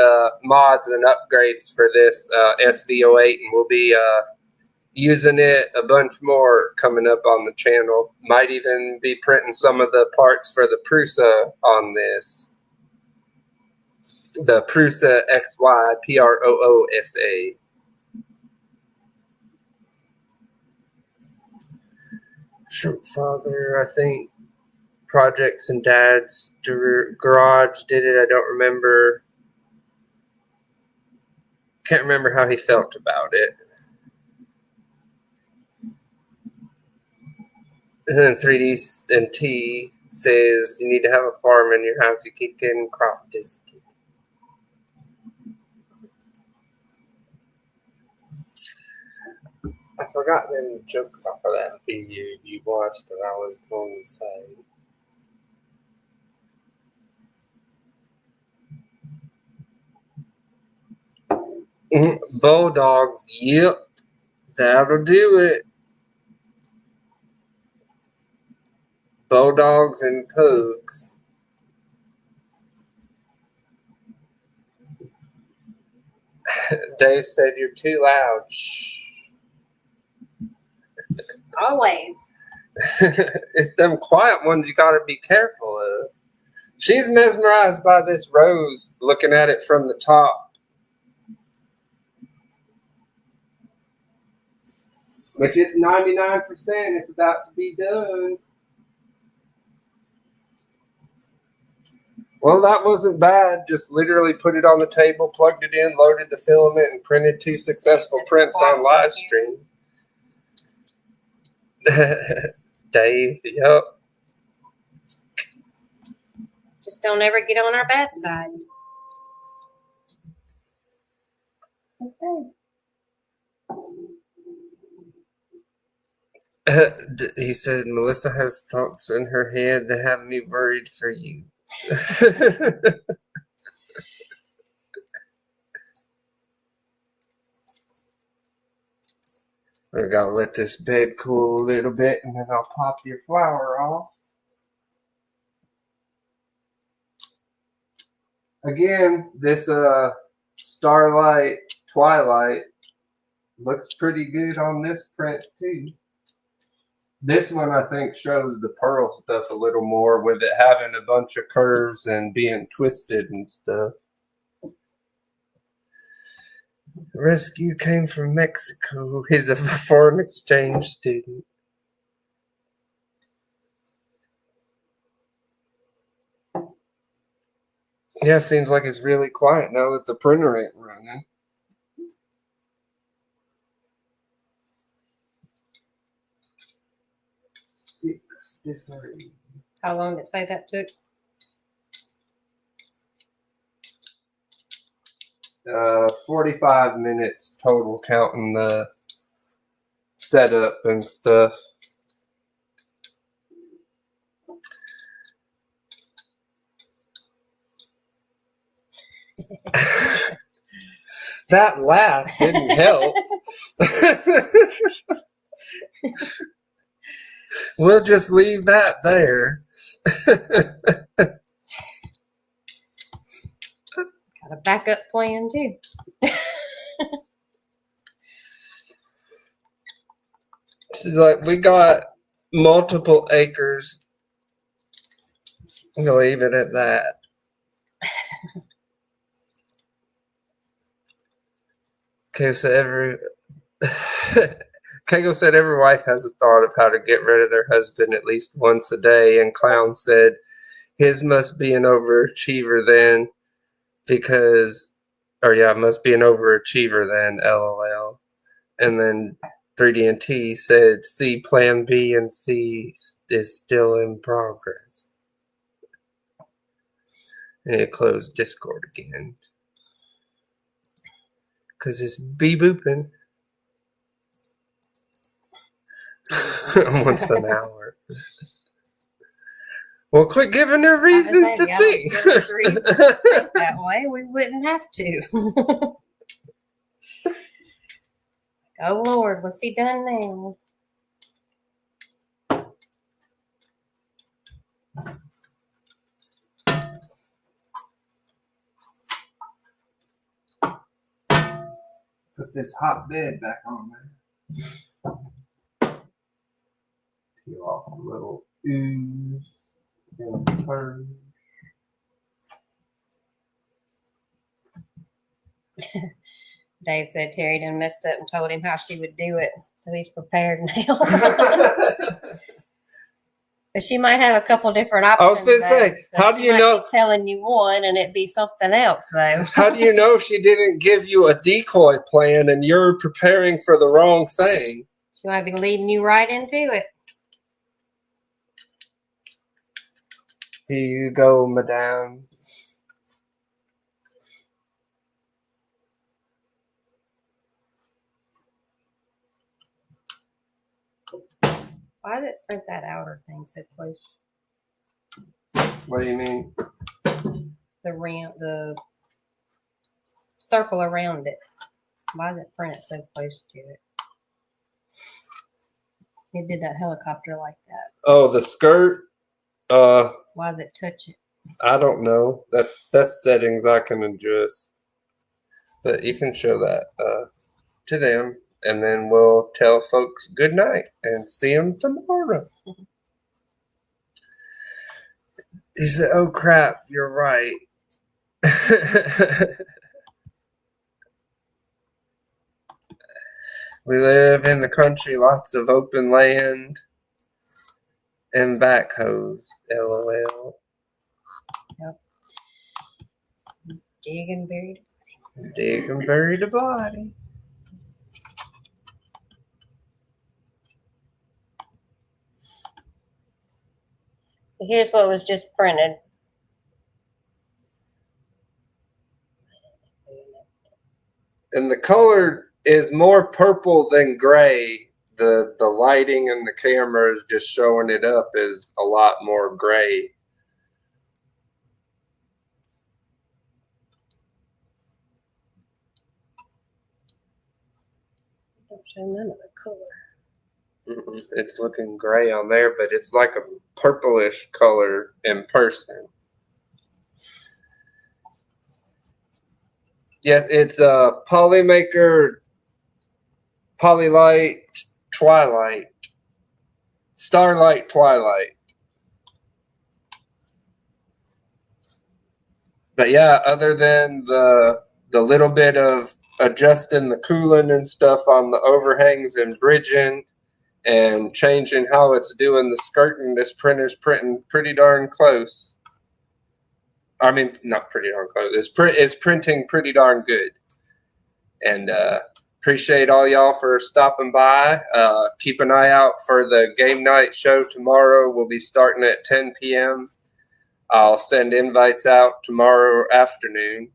mods and upgrades for this SV08, and we'll be using it a bunch more coming up on the channel. Might even be printing some of the parts for the Prusa on this. The Prusa XY, Proosa. Shrimp Father, I think. Projects and Dad's Garage did it. I don't remember. Can't remember how he felt about it. And then 3D and T says you need to have a farm in your house. You keep getting crop distance. I forgot them jokes off of that video you watched that I was going to say. Bulldogs. Yep. That'll do it. Bulldogs and pugs. Dave said you're too loud. Shh. Always. It's them quiet ones you gotta be careful of. She's mesmerized by this rose, looking at it from the top. If it's 99%, it's about to be done. Well, that wasn't bad. Just literally put it on the table, plugged it in, loaded the filament, and printed 2 successful prints on live stream. Dave, yep. Just don't ever get on our bad side. He said, Melissa has thoughts in her head that have me worried for you. I gotta let this bed cool a little bit and then I'll pop your flower off. Again, this Starlight Twilight looks pretty good on this print too. This one I think shows the pearl stuff a little more with it having a bunch of curves and being twisted and stuff. Rescue came from Mexico. He's a foreign exchange student. Yeah, seems like it's really quiet now that the printer ain't running. How long did it say that took? 45 minutes total, counting the setup and stuff. That laugh didn't help. We'll just leave that there. Got a backup plan too. She's like, we got multiple acres. I'm gonna leave it at that. Okay, so Kegel said every wife has a thought of how to get rid of their husband at least once a day, and Clown said his must be an overachiever then, must be an overachiever then, LOL. And then 3D&T said C plan B and C is still in progress. And it closed Discord again. Because it's booping. Once an hour. Well, quit giving her reasons to think. That way we wouldn't have to. Oh Lord, what's he done now? Put this hot bed back on there. Peel off a little ooze and purge. Dave said Terry done messed up and told him how she would do it, so he's prepared now. But she might have a couple different options. I was going to say, so how do you know? Telling you one and it be something else though. How do you know she didn't give you a decoy plan and you're preparing for the wrong thing? She might be leading you right into it. Here you go, madame. Why did it print that outer thing so close? What do you mean? The circle around it. Why is it printed so close to it? It did that helicopter like that. Oh, the skirt. Why does it touch it? I don't know. That's settings I can adjust. But you can show that to them, and then we'll tell folks good night and see them tomorrow. He said, "Oh crap, you're right." We live in the country, lots of open land and backhoes. LOL. Dig and buried. Dig and bury the body. So here's what was just printed. And the color is more purple than gray. The lighting and the camera is just showing it up is a lot more gray. Don't show none of the color. It's looking gray on there, but it's like a purplish color in person. Yeah, it's a Polymaker Polylight Twilight. Starlight Twilight. But yeah, other than the little bit of adjusting the cooling and stuff on the overhangs and bridging and changing how it's doing the skirting, this printer's printing pretty darn close. I mean, not pretty darn close. It's printing pretty darn good. And appreciate all y'all for stopping by. Keep an eye out for the game night show tomorrow. We'll be starting at 10 p.m. I'll send invites out tomorrow afternoon.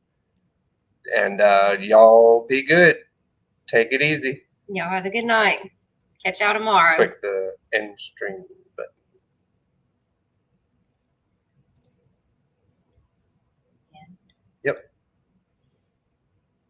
And y'all be good. Take it easy. Y'all have a good night. Catch y'all tomorrow. Click the end stream button. Yep.